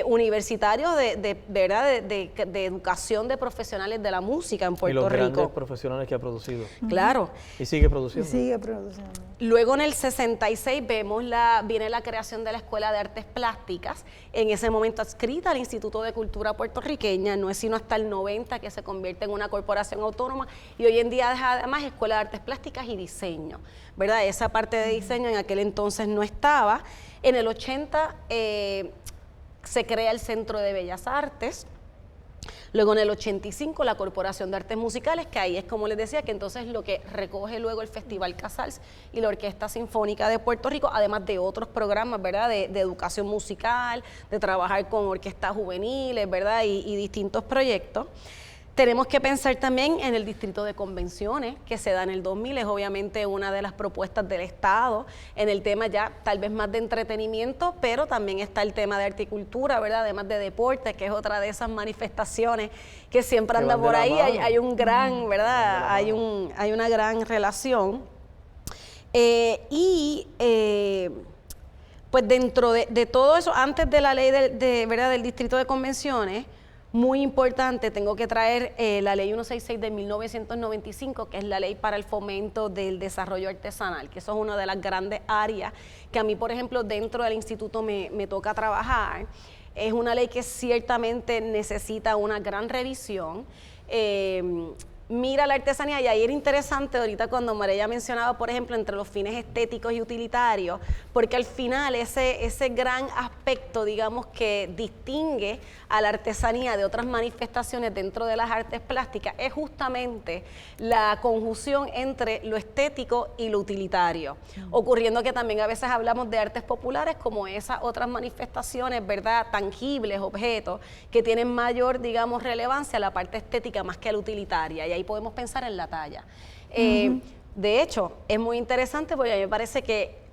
universitario de educación de profesionales de la música en Puerto Rico. Y los grandes profesionales que ha producido. Claro. Y sigue produciendo. Y sigue produciendo. Luego en el 66 viene la creación de la Escuela de Artes Plásticas, en ese momento adscrita al Instituto de Cultura Puertorriqueña, no es sino hasta el 90 que se convierte en una corporación autónoma, y hoy en día además Escuela de Artes Plásticas y Diseño, ¿verdad? Esa parte de diseño en aquel entonces no estaba. En el 80 se crea el Centro de Bellas Artes. Luego en el 85 la Corporación de Artes Musicales, que ahí es, como les decía, que entonces lo que recoge luego el Festival Casals y la Orquesta Sinfónica de Puerto Rico, además de otros programas, ¿verdad?, de educación musical, de trabajar con orquestas juveniles, ¿verdad?, y distintos proyectos. Tenemos que pensar también en el distrito de convenciones que se da en el 2000, es obviamente una de las propuestas del Estado en el tema ya tal vez más de entretenimiento, pero también está el tema de arte y cultura, ¿verdad? Además de deporte, que es otra de esas manifestaciones que siempre anda por ahí, hay un gran, ¿verdad? Hay una gran relación. Pues dentro de todo eso, antes de la ley ¿verdad? del distrito de convenciones, muy importante, tengo que traer la ley 166 de 1995, que es la ley para el fomento del desarrollo artesanal, que eso es una de las grandes áreas que a mí, por ejemplo, dentro del instituto me toca trabajar. Es una ley que ciertamente necesita una gran revisión. Mira la artesanía, y ahí era interesante ahorita cuando María mencionaba, por ejemplo, entre los fines estéticos y utilitarios, porque al final ese gran aspecto, digamos, que distingue a la artesanía de otras manifestaciones dentro de las artes plásticas es justamente la conjunción entre lo estético y lo utilitario, ocurriendo que también a veces hablamos de artes populares como esas otras manifestaciones, ¿verdad?, tangibles, objetos, que tienen mayor, digamos, relevancia a la parte estética más que a la utilitaria, y ahí podemos pensar en la talla. De hecho, es muy interesante porque a mí me parece que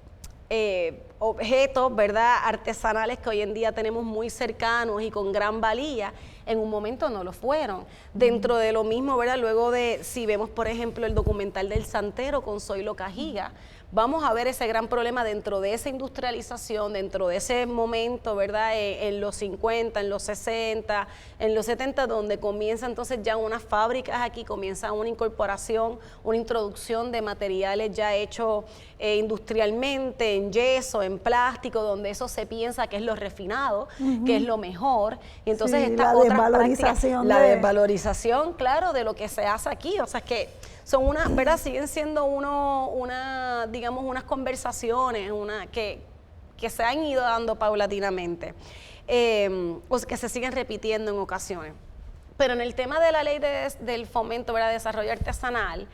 objetos, ¿verdad?, artesanales que hoy en día tenemos muy cercanos y con gran valía, en un momento no lo fueron. Dentro de lo mismo, ¿verdad?, luego de, si vemos por ejemplo el documental del Santero con Zoilo Cajiga, vamos a ver ese gran problema dentro de esa industrialización, dentro de ese momento, ¿verdad?, en los 50, en los 60, en los 70, donde comienza entonces ya unas fábricas aquí, comienza una incorporación, una introducción de materiales ya hechos industrialmente, en yeso, en plástico, donde eso se piensa que es lo refinado, que es lo mejor, y entonces sí, esta la otra desvalorización práctica, la desvalorización, claro, de lo que se hace aquí, o sea, es que son unas, ¿verdad?, siguen siendo digamos, unas conversaciones que se han ido dando paulatinamente, o que se siguen repitiendo en ocasiones. Pero en el tema de la ley del fomento, ¿verdad?, de desarrollo artesanal,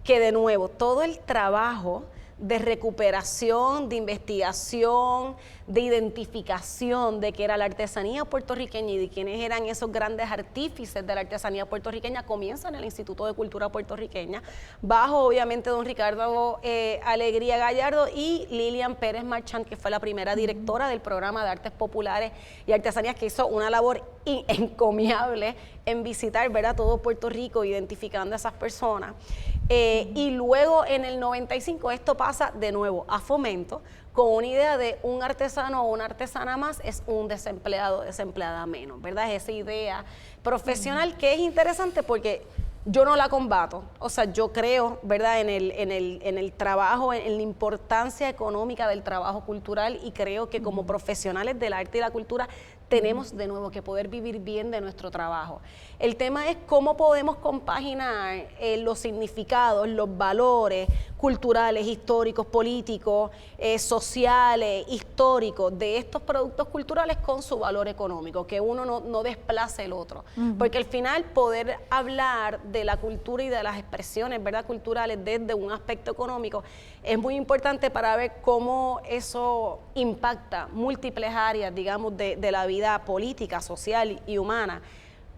que de nuevo, todo el trabajo de recuperación, de investigación, de identificación de qué era la artesanía puertorriqueña y de quiénes eran esos grandes artífices de la artesanía puertorriqueña, comienza en el Instituto de Cultura Puertorriqueña, bajo obviamente don Ricardo Alegría Gallardo y Lilian Pérez Marchand, que fue la primera directora del programa de Artes Populares y Artesanías, que hizo una labor encomiable en visitar, ¿verdad?, todo Puerto Rico, identificando a esas personas. Y luego en el 95 esto pasa de nuevo a fomento, con una idea de un artesano o una artesana más es un desempleado o desempleada menos, ¿verdad? Es esa idea profesional que es interesante porque yo no la combato, o sea, yo creo, ¿verdad?, en el trabajo, en la importancia económica del trabajo cultural, y creo que como profesionales del arte y la cultura tenemos de nuevo que poder vivir bien de nuestro trabajo. El tema es cómo podemos compaginar los significados, los valores culturales, históricos, políticos, sociales, históricos de estos productos culturales con su valor económico, que uno no desplace el otro. Porque al final poder hablar de la cultura y de las expresiones, ¿verdad?, culturales desde un aspecto económico es muy importante para ver cómo eso impacta múltiples áreas, digamos, de la vida política, social y humana,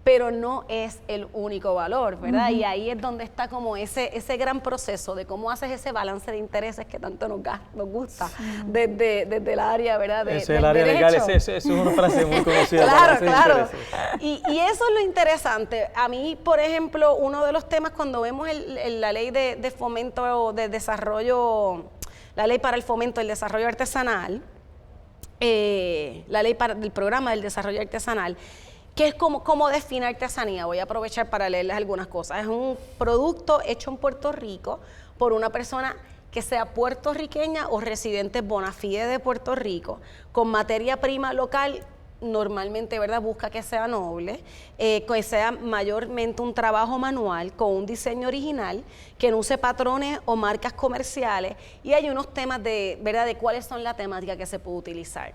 pero no es el único valor, ¿verdad? Y ahí es donde está como ese gran proceso de cómo haces ese balance de intereses que tanto nos gusta desde el área, ¿verdad? Eso es el área legal, eso es una frase muy conocida. Claro. Y eso es lo interesante. A mí, por ejemplo, uno de los temas cuando vemos la ley de fomento de desarrollo, la ley para el fomento del desarrollo artesanal, la ley del programa del desarrollo artesanal, que es cómo define artesanía. Voy a aprovechar para leerles algunas cosas. Es un producto hecho en Puerto Rico por una persona que sea puertorriqueña o residente bona fide de Puerto Rico, con materia prima local, normalmente, ¿verdad?, busca que sea noble, que sea mayormente un trabajo manual con un diseño original, que no use patrones o marcas comerciales, y hay unos temas ¿verdad?, de cuáles son las temáticas que se puede utilizar.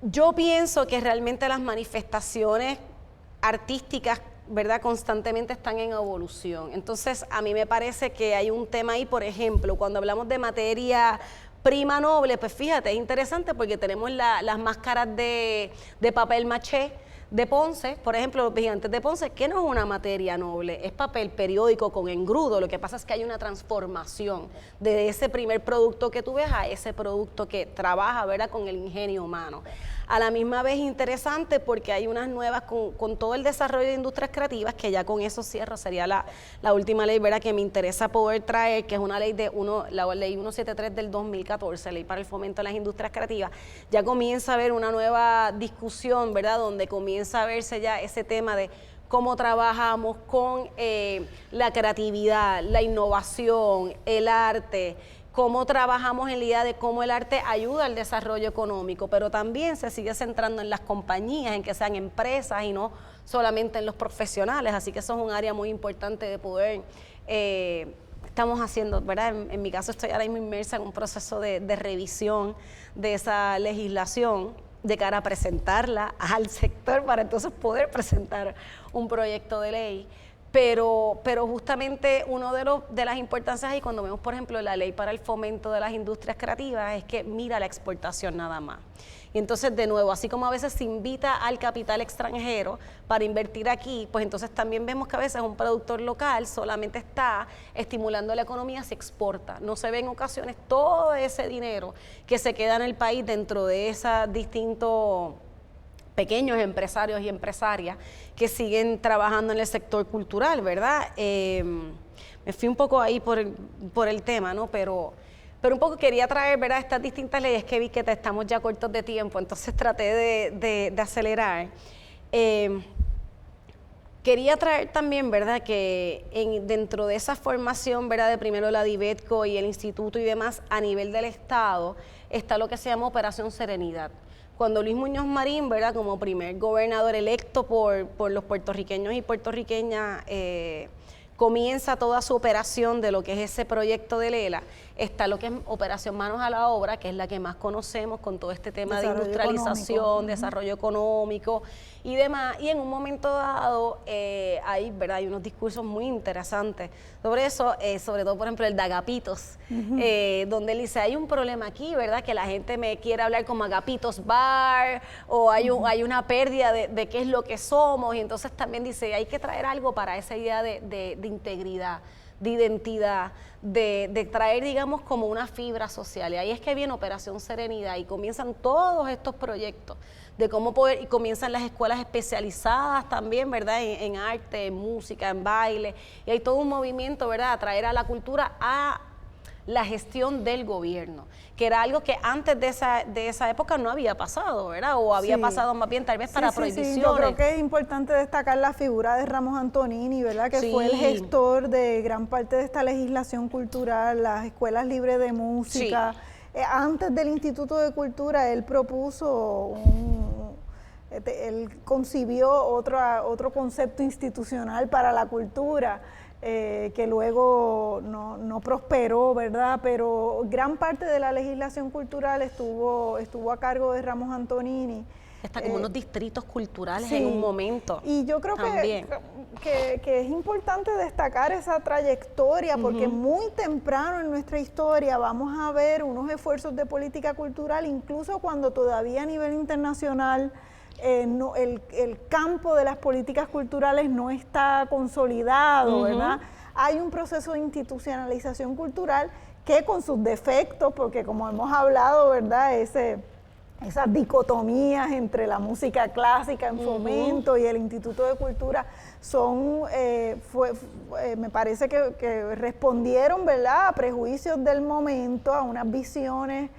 Yo pienso que realmente las manifestaciones artísticas, ¿verdad?, constantemente están en evolución. Entonces, a mí me parece que hay un tema ahí, por ejemplo, cuando hablamos de materia prima noble, pues fíjate, es interesante porque tenemos las máscaras de papel maché de Ponce, por ejemplo, los Gigantes de Ponce, que no es una materia noble, es papel periódico con engrudo. Lo que pasa es que hay una transformación de ese primer producto que tú ves a ese producto que trabaja, ¿verdad?, con el ingenio humano. A la misma vez interesante porque hay unas nuevas, con todo el desarrollo de industrias creativas, que ya con eso cierro, sería la última ley, ¿verdad?, que me interesa poder traer, que es una ley la ley 173 del 2014, ley para el fomento de las industrias creativas. Ya comienza a haber una nueva discusión, ¿verdad?, donde comienza a verse ya ese tema de cómo trabajamos con la creatividad, la innovación, el arte, cómo trabajamos en la idea de cómo el arte ayuda al desarrollo económico, pero también se sigue centrando en las compañías, en que sean empresas y no solamente en los profesionales, así que eso es un área muy importante de poder, estamos haciendo, ¿verdad? En mi caso estoy ahora mismo inmersa en un proceso de revisión de esa legislación de cara a presentarla al sector para entonces poder presentar un proyecto de ley. Pero justamente uno de las importancias ahí, cuando vemos, por ejemplo, la ley para el fomento de las industrias creativas, es que mira la exportación nada más. Y entonces, de nuevo, así como a veces se invita al capital extranjero para invertir aquí, pues entonces también vemos que a veces un productor local solamente está estimulando la economía, se exporta. No se ve en ocasiones todo ese dinero que se queda en el país dentro de esos distintos pequeños empresarios y empresarias que siguen trabajando en el sector cultural, ¿verdad? Me fui un poco ahí por el tema, ¿no? Pero un poco quería traer, ¿verdad?, estas distintas leyes, que vi que estamos ya cortos de tiempo, entonces traté de acelerar. Quería traer también, ¿verdad?, que dentro de esa formación, ¿verdad?, de primero la DIVETCO y el instituto y demás, a nivel del Estado, está lo que se llama Operación Serenidad. Cuando Luis Muñoz Marín, ¿verdad?, como primer gobernador electo por los puertorriqueños y puertorriqueñas, comienza toda su operación de lo que es ese proyecto de Lela, está lo que es Operación Manos a la Obra, que es la que más conocemos con todo este tema de industrialización, desarrollo económico y demás. Y en un momento dado hay unos discursos muy interesantes sobre eso, sobre todo, por ejemplo, el de Agapitos, donde él dice, hay un problema aquí, ¿verdad?, que la gente me quiere hablar como Agapitos Bar, o hay una pérdida de qué es lo que somos, y entonces también dice, hay que traer algo para esa idea de integridad, de identidad, de traer, digamos, como una fibra social. Y ahí es que viene Operación Serenidad y comienzan todos estos proyectos de cómo poder, y comienzan las escuelas especializadas también, ¿verdad?, en arte, en música, en baile, y hay todo un movimiento, ¿verdad?, a traer a la cultura a la gestión del gobierno, que era algo que antes de esa época no había pasado, ¿verdad? O había pasado más bien tal vez para prohibiciones. Sí, yo creo que es importante destacar la figura de Ramos Antonini, ¿verdad? Que fue el gestor de gran parte de esta legislación cultural, las escuelas libres de música. Antes del Instituto de Cultura, él propuso él concibió otro concepto institucional para la cultura, que luego no prosperó, ¿verdad? Pero gran parte de la legislación cultural estuvo a cargo de Ramos Antonini. Está como unos distritos culturales en un momento. Y yo creo que es importante destacar esa trayectoria, porque muy temprano en nuestra historia vamos a ver unos esfuerzos de política cultural, incluso cuando todavía a nivel internacional el campo de las políticas culturales no está consolidado, ¿verdad? Hay un proceso de institucionalización cultural que, con sus defectos, porque como hemos hablado, ¿verdad?, esas dicotomías entre la música clásica en Fomento y el Instituto de Cultura me parece que respondieron, ¿verdad?, a prejuicios del momento, a unas visiones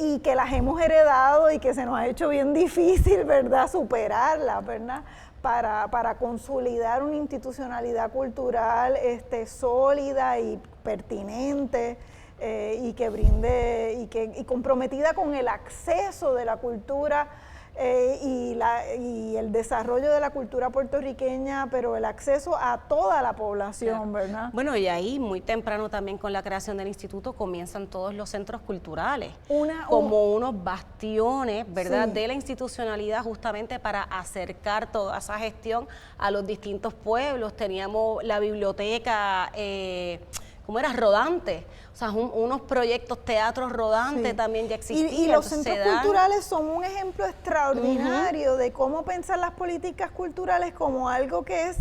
y que las hemos heredado y que se nos ha hecho bien difícil, ¿verdad?, superarlas, ¿verdad?, para consolidar una institucionalidad cultural sólida y pertinente, y que brinde y comprometida con el acceso de la cultura y el desarrollo de la cultura puertorriqueña, pero el acceso a toda la población, ¿verdad? Bueno, y ahí muy temprano también con la creación del instituto comienzan todos los centros culturales como unos bastiones, ¿verdad?, de la institucionalidad, justamente para acercar toda esa gestión a los distintos pueblos. Teníamos la biblioteca ¿cómo era? Rodantes, o sea, unos proyectos, teatros rodantes también ya existían. Y los centros culturales son un ejemplo extraordinario de cómo pensar las políticas culturales como algo que es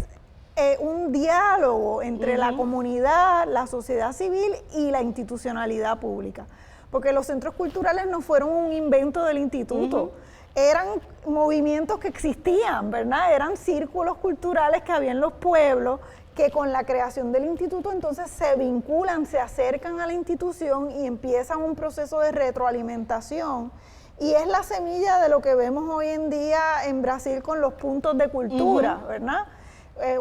un diálogo entre la comunidad, la sociedad civil y la institucionalidad pública. Porque los centros culturales no fueron un invento del instituto, eran movimientos que existían, ¿verdad? Eran círculos culturales que había en los pueblos, que con la creación del instituto entonces se vinculan, se acercan a la institución y empiezan un proceso de retroalimentación. Y es la semilla de lo que vemos hoy en día en Brasil con los puntos de cultura, ¿verdad?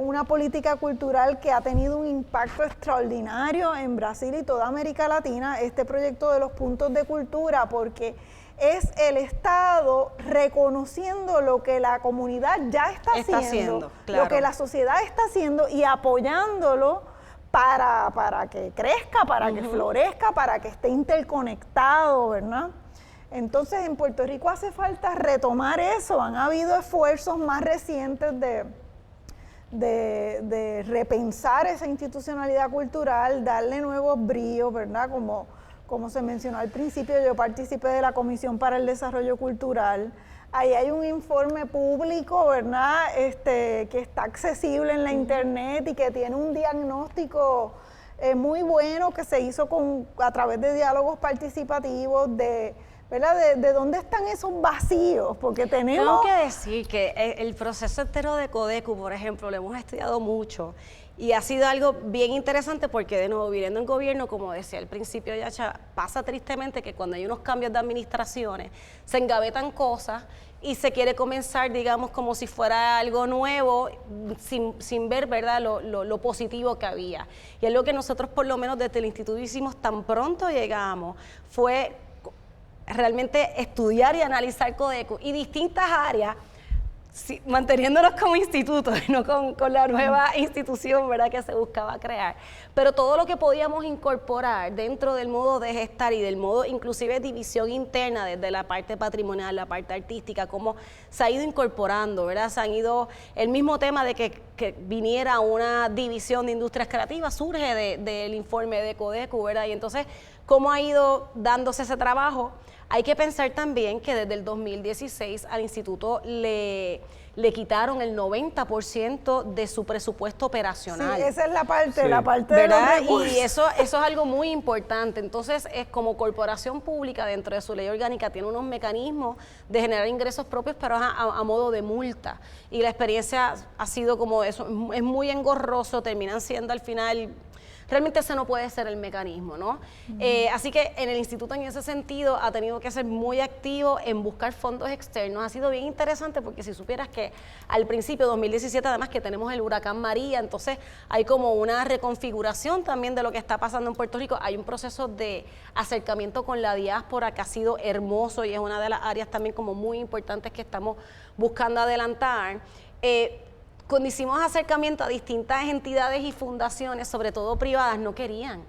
Una política cultural que ha tenido un impacto extraordinario en Brasil y toda América Latina, este proyecto de los puntos de cultura, porque es el Estado reconociendo lo que la comunidad ya está haciendo, claro, lo que la sociedad está haciendo y apoyándolo para que crezca, para que florezca, para que esté interconectado, ¿verdad? Entonces en Puerto Rico hace falta retomar eso. Han habido esfuerzos más recientes de repensar esa institucionalidad cultural, darle nuevos bríos, ¿verdad? Como se mencionó al principio, yo participé de la Comisión para el Desarrollo Cultural. Ahí hay un informe público, ¿verdad? Que está accesible en la internet y que tiene un diagnóstico muy bueno que se hizo a través de diálogos participativos, ¿verdad? De dónde están esos vacíos, porque tenemos... Tengo que decir que el proceso entero de Codecu, por ejemplo, lo hemos estudiado mucho y ha sido algo bien interesante porque, de nuevo, viviendo en gobierno, como decía al principio Yacha, pasa tristemente que cuando hay unos cambios de administraciones se engavetan cosas y se quiere comenzar, digamos, como si fuera algo nuevo, sin ver, ¿verdad?, lo positivo que había. Y es lo que nosotros, por lo menos desde el instituto, hicimos tan pronto llegamos, fue realmente estudiar y analizar Codecu y distintas áreas, manteniéndonos como instituto, no con la nueva institución, ¿verdad?, que se buscaba crear, pero todo lo que podíamos incorporar dentro del modo de gestar y del modo inclusive división interna desde la parte patrimonial, la parte artística, cómo se ha ido incorporando, ¿verdad? Se han ido, el mismo tema de que viniera una división de industrias creativas surge del informe de Codecu, ¿verdad? Y entonces, ¿cómo ha ido dándose ese trabajo? Hay que pensar también que desde el 2016 al instituto le quitaron el 90% de su presupuesto operacional. Sí, esa es la parte de los recursos. Y eso es algo muy importante. Entonces, es como corporación pública, dentro de su ley orgánica, tiene unos mecanismos de generar ingresos propios, pero a modo de multa. Y la experiencia ha sido como eso, es muy engorroso, terminan siendo al final... Realmente ese no puede ser el mecanismo, ¿no? Así que en el instituto, en ese sentido, ha tenido que ser muy activo en buscar fondos externos. Ha sido bien interesante porque si supieras que al principio, 2017, además que tenemos el huracán María, entonces hay como una reconfiguración también de lo que está pasando en Puerto Rico. Hay un proceso de acercamiento con la diáspora que ha sido hermoso y es una de las áreas también como muy importantes que estamos buscando adelantar. Cuando hicimos acercamiento a distintas entidades y fundaciones, sobre todo privadas, no querían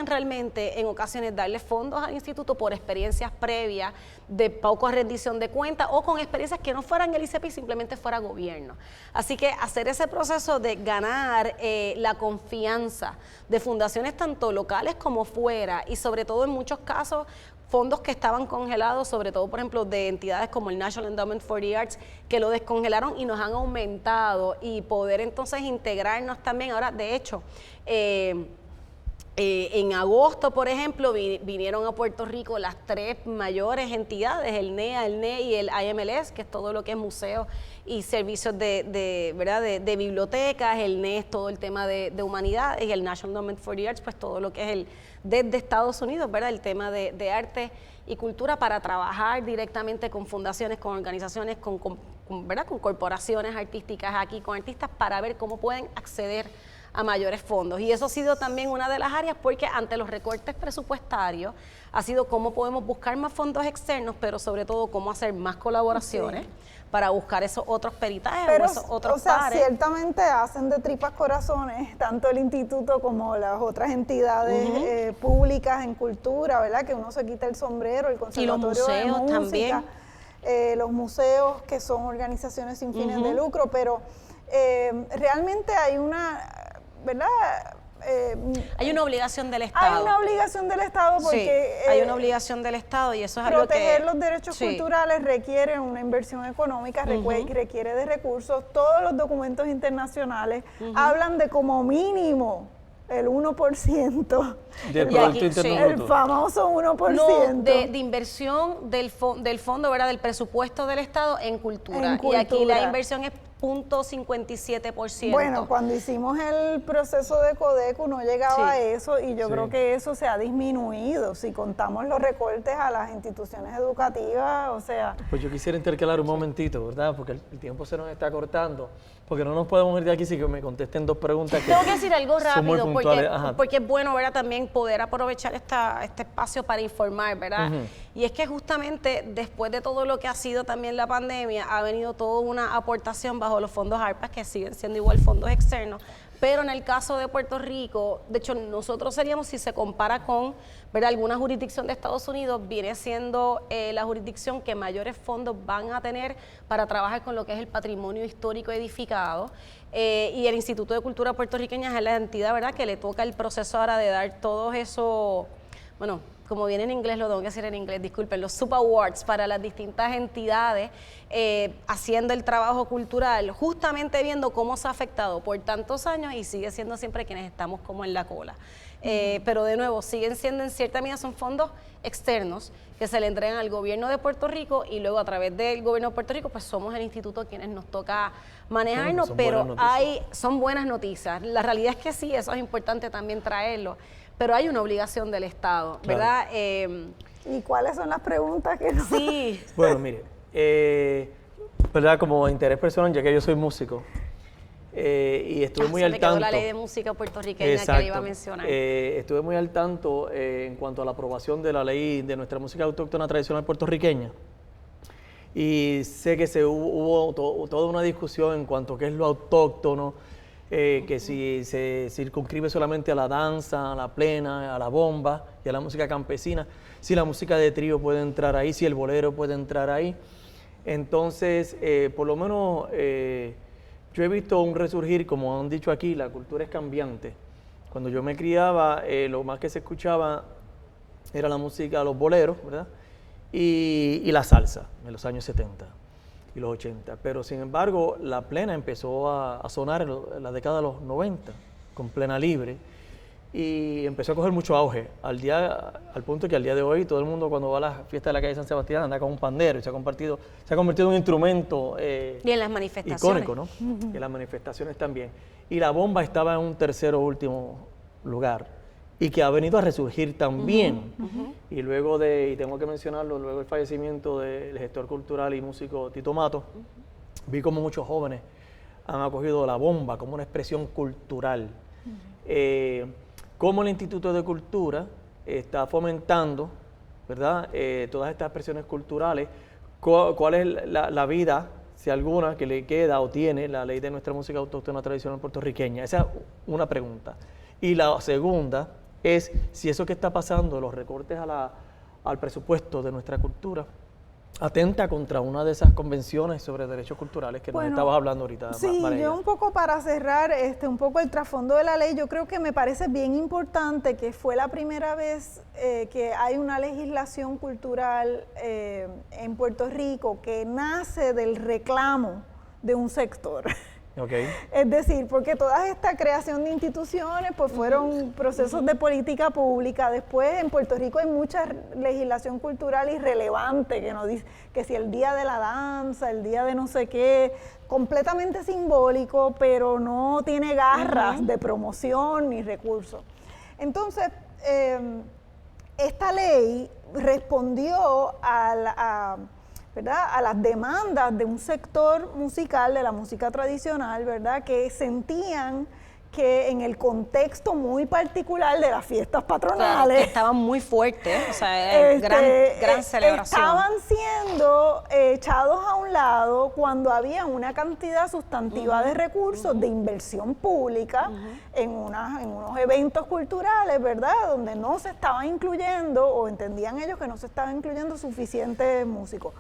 realmente en ocasiones darle fondos al instituto por experiencias previas de poca rendición de cuentas o con experiencias que no fueran el ICP y simplemente fuera gobierno. Así que hacer ese proceso de ganar la confianza de fundaciones tanto locales como fuera y sobre todo en muchos casos fondos que estaban congelados, sobre todo, por ejemplo, de entidades como el National Endowment for the Arts, que lo descongelaron y nos han aumentado y poder entonces integrarnos también. Ahora, de hecho, en agosto, por ejemplo, vinieron a Puerto Rico las 3 mayores entidades, el NEA, el NE y el IMLS, que es todo lo que es museos y servicios ¿verdad? de bibliotecas, el NE es todo el tema de humanidades y el National Endowment for the Arts, pues todo lo que es desde Estados Unidos, ¿verdad? El tema de arte y cultura para trabajar directamente con fundaciones, con organizaciones, ¿verdad? Con corporaciones artísticas aquí, con artistas, para ver cómo pueden acceder a mayores fondos. Y eso ha sido también una de las áreas porque ante los recortes presupuestarios ha sido cómo podemos buscar más fondos externos, pero sobre todo cómo hacer más colaboraciones para buscar esos otros peritajes o esos otros pares. Ciertamente hacen de tripas corazones tanto el instituto como las otras entidades públicas en cultura, ¿verdad? Que uno se quita el sombrero, el conservatorio y los museos de música, también. Los museos que son organizaciones sin fines de lucro, pero realmente hay una, ¿verdad? Hay una obligación del Estado. Hay una obligación del Estado porque... Sí, hay una obligación del Estado y eso es algo que... Proteger los derechos sí. culturales requiere una inversión económica, requiere de recursos. Todos los documentos internacionales hablan de como mínimo el 1% del Y Producto aquí, Interno sí. el Bruto. famoso 1%. No, de inversión del fondo, ¿verdad? Del presupuesto del Estado en cultura. En Y aquí cultura. la inversión es 0.57%. Bueno, cuando hicimos el proceso de Codeco no llegaba a eso y yo creo que eso se ha disminuido. Si contamos los recortes a las instituciones educativas, o sea... Pues yo quisiera intercalar un momentito, ¿verdad? Porque el tiempo se nos está cortando. Porque no nos podemos ir de aquí sin que me contesten dos preguntas. Tengo que decir algo son muy rápido puntuales. Ajá. porque es bueno, ¿verdad? También poder aprovechar este espacio para informar, ¿verdad? Y es que justamente después de todo lo que ha sido también la pandemia, ha venido toda una aportación bajo los fondos ARPA, que siguen siendo igual fondos externos, pero en el caso de Puerto Rico, de hecho nosotros seríamos, si se compara con, ¿verdad?, alguna jurisdicción de Estados Unidos, viene siendo la jurisdicción que mayores fondos van a tener para trabajar con lo que es el patrimonio histórico edificado, y el Instituto de Cultura Puertorriqueña es la entidad, ¿verdad?, que le toca el proceso ahora de dar todos esos, bueno, como viene en inglés, lo tengo que decir en inglés, disculpen, los sub awards para las distintas entidades haciendo el trabajo cultural, justamente viendo cómo se ha afectado por tantos años y sigue siendo siempre quienes estamos como en la cola. Pero de nuevo, siguen siendo en cierta medida son fondos externos que se le entregan al gobierno de Puerto Rico y luego a través del gobierno de Puerto Rico pues somos el instituto quienes nos toca manejarnos, pero son buenas noticias. La realidad es que sí, eso es importante también traerlo. Pero hay una obligación del Estado, ¿verdad? ¿Y cuáles son las preguntas que no? Sí. Bueno, mire, ¿verdad? Como interés personal, ya que yo soy músico, y estuve muy Se al me quedó tanto. la ley de música puertorriqueña que le iba a mencionar. Estuve muy al tanto en cuanto a la aprobación de la ley de nuestra música autóctona tradicional puertorriqueña. Y sé que hubo toda una discusión en cuanto a qué es lo autóctono, que si se circunscribe solamente a la danza, a la plena, a la bomba y a la música campesina, si la música de trío puede entrar ahí, si el bolero puede entrar ahí. Entonces, por lo menos yo he visto un resurgir, como han dicho aquí, la cultura es cambiante. Cuando yo me criaba, lo más que se escuchaba era la música, los boleros, ¿verdad? Y la salsa, en los años 70 y los 80. Pero sin embargo, la plena empezó a sonar en la década de los 90, con plena libre, y empezó a coger mucho auge, al punto que al día de hoy todo el mundo cuando va a la fiesta de la calle San Sebastián anda con un pandero y se ha convertido en un instrumento y en las manifestaciones. icónico, ¿no? En las manifestaciones también. Y la bomba estaba en un tercero último lugar, y que ha venido a resurgir también. Y luego y tengo que mencionarlo, luego del fallecimiento del gestor cultural y músico Tito Mato, vi como muchos jóvenes han acogido la bomba como una expresión cultural. Como el Instituto de Cultura está fomentando, ¿verdad?, todas estas expresiones culturales, cuál es la vida, si alguna, que le queda o tiene la ley de nuestra música autóctona tradicional puertorriqueña. Esa es una pregunta. Y la segunda es si eso que está pasando, los recortes al presupuesto de nuestra cultura, atenta contra una de esas convenciones sobre derechos culturales que nos estabas hablando ahorita. Sí, María. yo un poco para cerrar un poco el trasfondo de la ley, yo creo que me parece bien importante que fue la primera vez que hay una legislación cultural en Puerto Rico que nace del reclamo de un sector. Okay. Es decir, porque toda esta creación de instituciones pues fueron procesos de política pública. Después en Puerto Rico hay mucha legislación cultural irrelevante que nos dice que si el día de la danza, el día de no sé qué, completamente simbólico, pero no tiene garras de promoción ni recursos. Entonces, esta ley respondió ¿verdad?, a las demandas de un sector musical, de la música tradicional, ¿verdad?, que sentían que en el contexto muy particular de las fiestas patronales, claro, que estaban muy fuertes, o sea, gran celebración. Estaban siendo echados a un lado cuando había una cantidad sustantiva de recursos de inversión pública en unos eventos culturales, ¿verdad?, donde no se estaban incluyendo, o entendían ellos que no se estaban incluyendo suficientes músicos.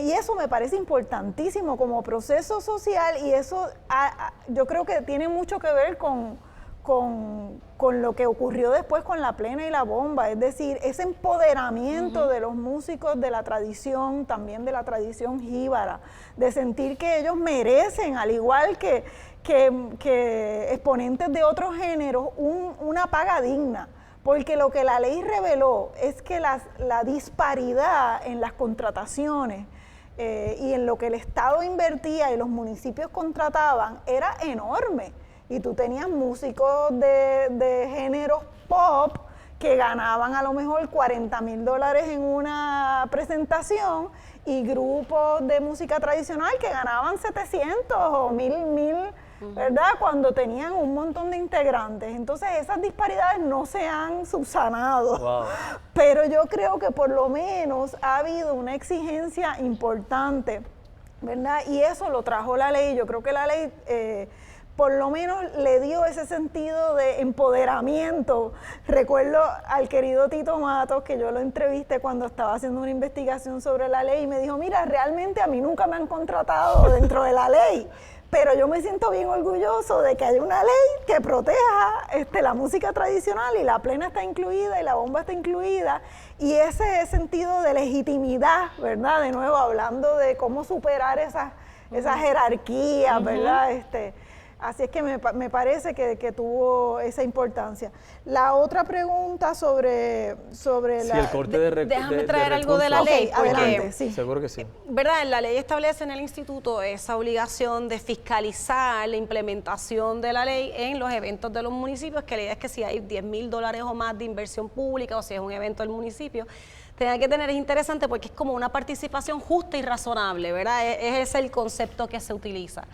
Y eso me parece importantísimo como proceso social, y eso yo creo que tiene mucho que ver con con lo que ocurrió después con la plena y la bomba, es decir, ese empoderamiento de los músicos de la tradición, también de la tradición jíbara, de sentir que ellos merecen, al igual que exponentes de otros géneros, una paga digna. Porque lo que la ley reveló es que la disparidad en las contrataciones y en lo que el Estado invertía y los municipios contrataban era enorme. Y tú tenías músicos de géneros pop que ganaban a lo mejor $40,000 en una presentación y grupos de música tradicional que ganaban 700 o 1,000, ¿verdad? Cuando tenían un montón de integrantes. Entonces esas disparidades no se han subsanado. Wow. Pero yo creo que por lo menos ha habido una exigencia importante, ¿verdad? Y eso lo trajo la ley. Yo creo que la ley por lo menos le dio ese sentido de empoderamiento. Recuerdo al querido Tito Matos, que yo lo entrevisté cuando estaba haciendo una investigación sobre la ley, y me dijo, mira, realmente a mí nunca me han contratado dentro de la ley, pero yo me siento bien orgulloso de que haya una ley que proteja la música tradicional, y la plena está incluida y la bomba está incluida, y ese sentido de legitimidad, ¿verdad? De nuevo, hablando de cómo superar esas jerarquías, ¿verdad? Así es que me parece que tuvo esa importancia. La otra pregunta sobre la... el corte de déjame traer algo de la ley. Okay, adelante, sí. Seguro que sí. ¿Verdad? La ley establece en el instituto esa obligación de fiscalizar la implementación de la ley en los eventos de los municipios, que la idea es que si hay $10,000 o más de inversión pública, o si es un evento del municipio, tenga que tener, es interesante porque es como una participación justa y razonable, ¿verdad? Ese es el concepto que se utiliza.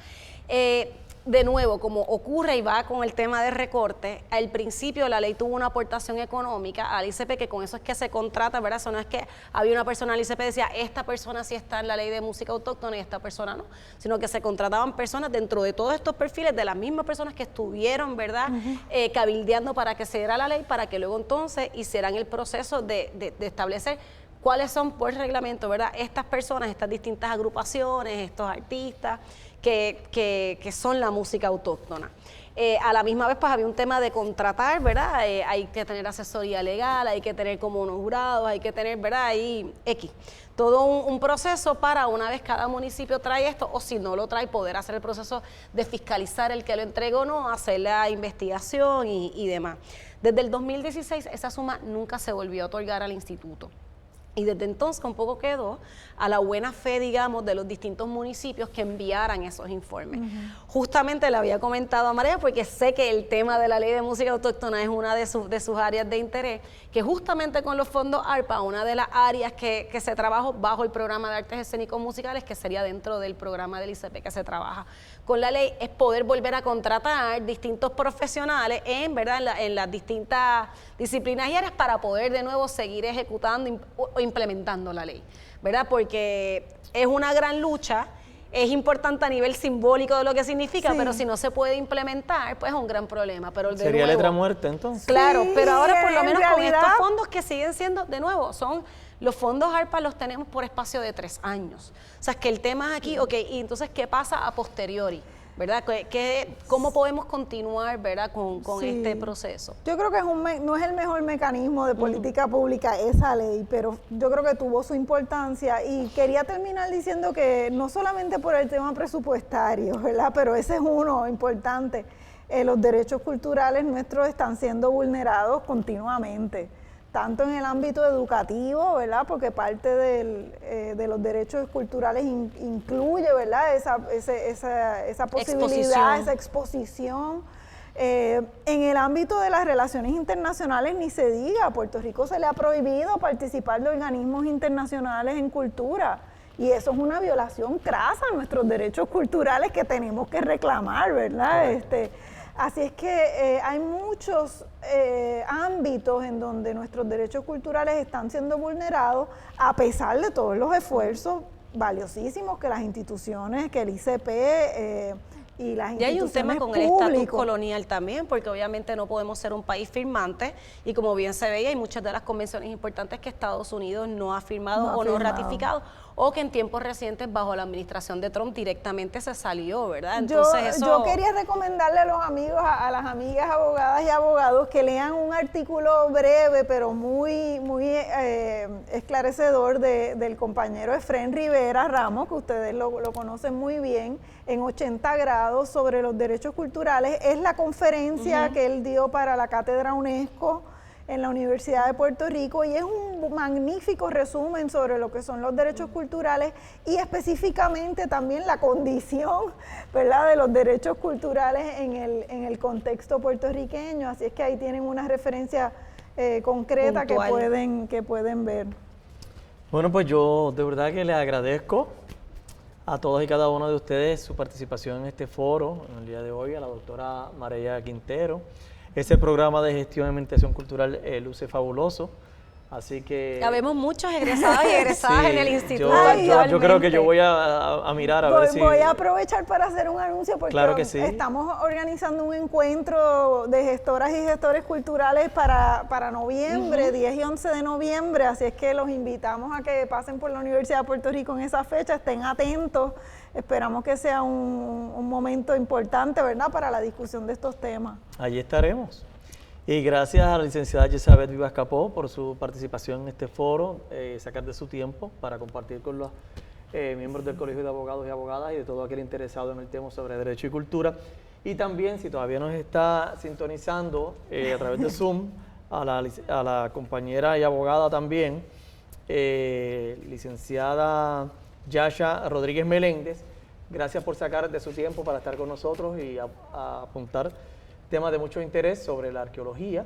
De nuevo, como ocurre y va con el tema de recorte, al principio la ley tuvo una aportación económica al ICP, que con eso es que se contrata, ¿verdad? Eso no es que había una persona al ICP que decía, esta persona sí está en la ley de música autóctona y esta persona no, sino que se contrataban personas dentro de todos estos perfiles, de las mismas personas que estuvieron, ¿verdad? Cabildeando para que se diera la ley, para que luego entonces hicieran el proceso de establecer cuáles son por reglamento, ¿verdad? Estas personas, estas distintas agrupaciones, estos artistas que son la música autóctona. A la misma vez pues había un tema de contratar, ¿verdad? Hay que tener asesoría legal, hay que tener como unos jurados, hay que tener, ¿verdad? Ahí todo un proceso para una vez cada municipio trae esto, o si no lo trae, poder hacer el proceso de fiscalizar el que lo entregó o no, hacer la investigación y demás. Desde el 2016 esa suma nunca se volvió a otorgar al instituto. Y desde entonces un poco quedó a la buena fe, digamos, de los distintos municipios que enviaran esos informes. Justamente le había comentado a María, porque sé que el tema de la ley de música autóctona es una de sus áreas de interés, que justamente con los fondos ARPA, una de las áreas que se trabajó bajo el programa de artes escénicos musicales, que sería dentro del programa del ICP que se trabaja con la ley, es poder volver a contratar distintos profesionales en las distintas disciplinas y áreas para poder de nuevo seguir ejecutando o implementando la ley, ¿verdad? Porque es una gran lucha, es importante a nivel simbólico de lo que significa, sí, pero si no se puede implementar, pues es un gran problema. Pero ¿Sería letra muerta entonces? Claro, sí, pero ahora por lo menos realidad, con estos fondos que siguen siendo, de nuevo, son los fondos ARPA los tenemos por espacio de 3 años. O sea, es que el tema es aquí, y entonces, ¿qué pasa a posteriori? ¿Verdad? ¿Cómo podemos continuar, ¿verdad? con este proceso? Yo creo que no es el mejor mecanismo de política pública esa ley, pero yo creo que tuvo su importancia, y quería terminar diciendo que no solamente por el tema presupuestario, ¿verdad? Pero ese es uno importante. Los derechos culturales nuestros están siendo vulnerados continuamente, tanto en el ámbito educativo, ¿verdad? Porque parte de los derechos culturales incluye, ¿verdad? Esa posibilidad, esa exposición. En el ámbito de las relaciones internacionales ni se diga, a Puerto Rico se le ha prohibido participar de organismos internacionales en cultura, y eso es una violación crasa a nuestros derechos culturales que tenemos que reclamar, ¿verdad? Así es que hay muchos ámbitos en donde nuestros derechos culturales están siendo vulnerados, a pesar de todos los esfuerzos valiosísimos que las instituciones, que el ICP y las Y hay un tema instituciones con el estatus públicas. colonial también, porque obviamente no podemos ser un país firmante y como bien se veía, hay muchas de las convenciones importantes que Estados Unidos no ha firmado No ha o no firmado. ratificado, o que en tiempos recientes bajo la administración de Trump directamente se salió, ¿verdad? Yo Entonces eso... quería recomendarle a los amigos, a las amigas abogadas y abogados que lean un artículo breve pero muy esclarecedor del compañero Efrén Rivera Ramos, que ustedes lo conocen muy bien, en 80 grados sobre los derechos culturales. Es la conferencia que él dio para la Cátedra UNESCO en la Universidad de Puerto Rico y es un magnífico resumen sobre lo que son los derechos culturales y específicamente también la condición, ¿verdad?, de los derechos culturales en el contexto puertorriqueño. Así es que ahí tienen una referencia concreta que pueden ver. Bueno, pues yo de verdad que les agradezco a todos y cada uno de ustedes su participación en este foro en el día de hoy, a la doctora Marella Quintero. Ese programa de gestión y meditación cultural luce fabuloso, así que... Ya vemos muchos egresados y egresadas Sí, en el instituto yo creo que yo voy a mirar a ver si... Voy a aprovechar para hacer un anuncio porque Claro que sí. estamos organizando un encuentro de gestoras y gestores culturales para noviembre, 10 y 11 de noviembre, así es que los invitamos a que pasen por la Universidad de Puerto Rico en esa fecha, estén atentos, esperamos que sea un momento importante, ¿verdad?, para la discusión de estos temas. Allí estaremos. Y gracias a la licenciada Yesabet Vivas Capó por su participación en este foro, sacar de su tiempo para compartir con los miembros del Colegio de Abogados y Abogadas y de todo aquel interesado en el tema sobre Derecho y Cultura. Y también, si todavía nos está sintonizando a través de Zoom, a la compañera y abogada también, licenciada Yasha Rodríguez Meléndez, gracias por sacar de su tiempo para estar con nosotros y a apuntar temas de mucho interés sobre la arqueología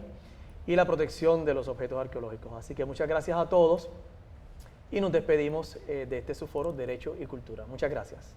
y la protección de los objetos arqueológicos. Así que muchas gracias a todos y nos despedimos de este su foro Derecho y Cultura. Muchas gracias.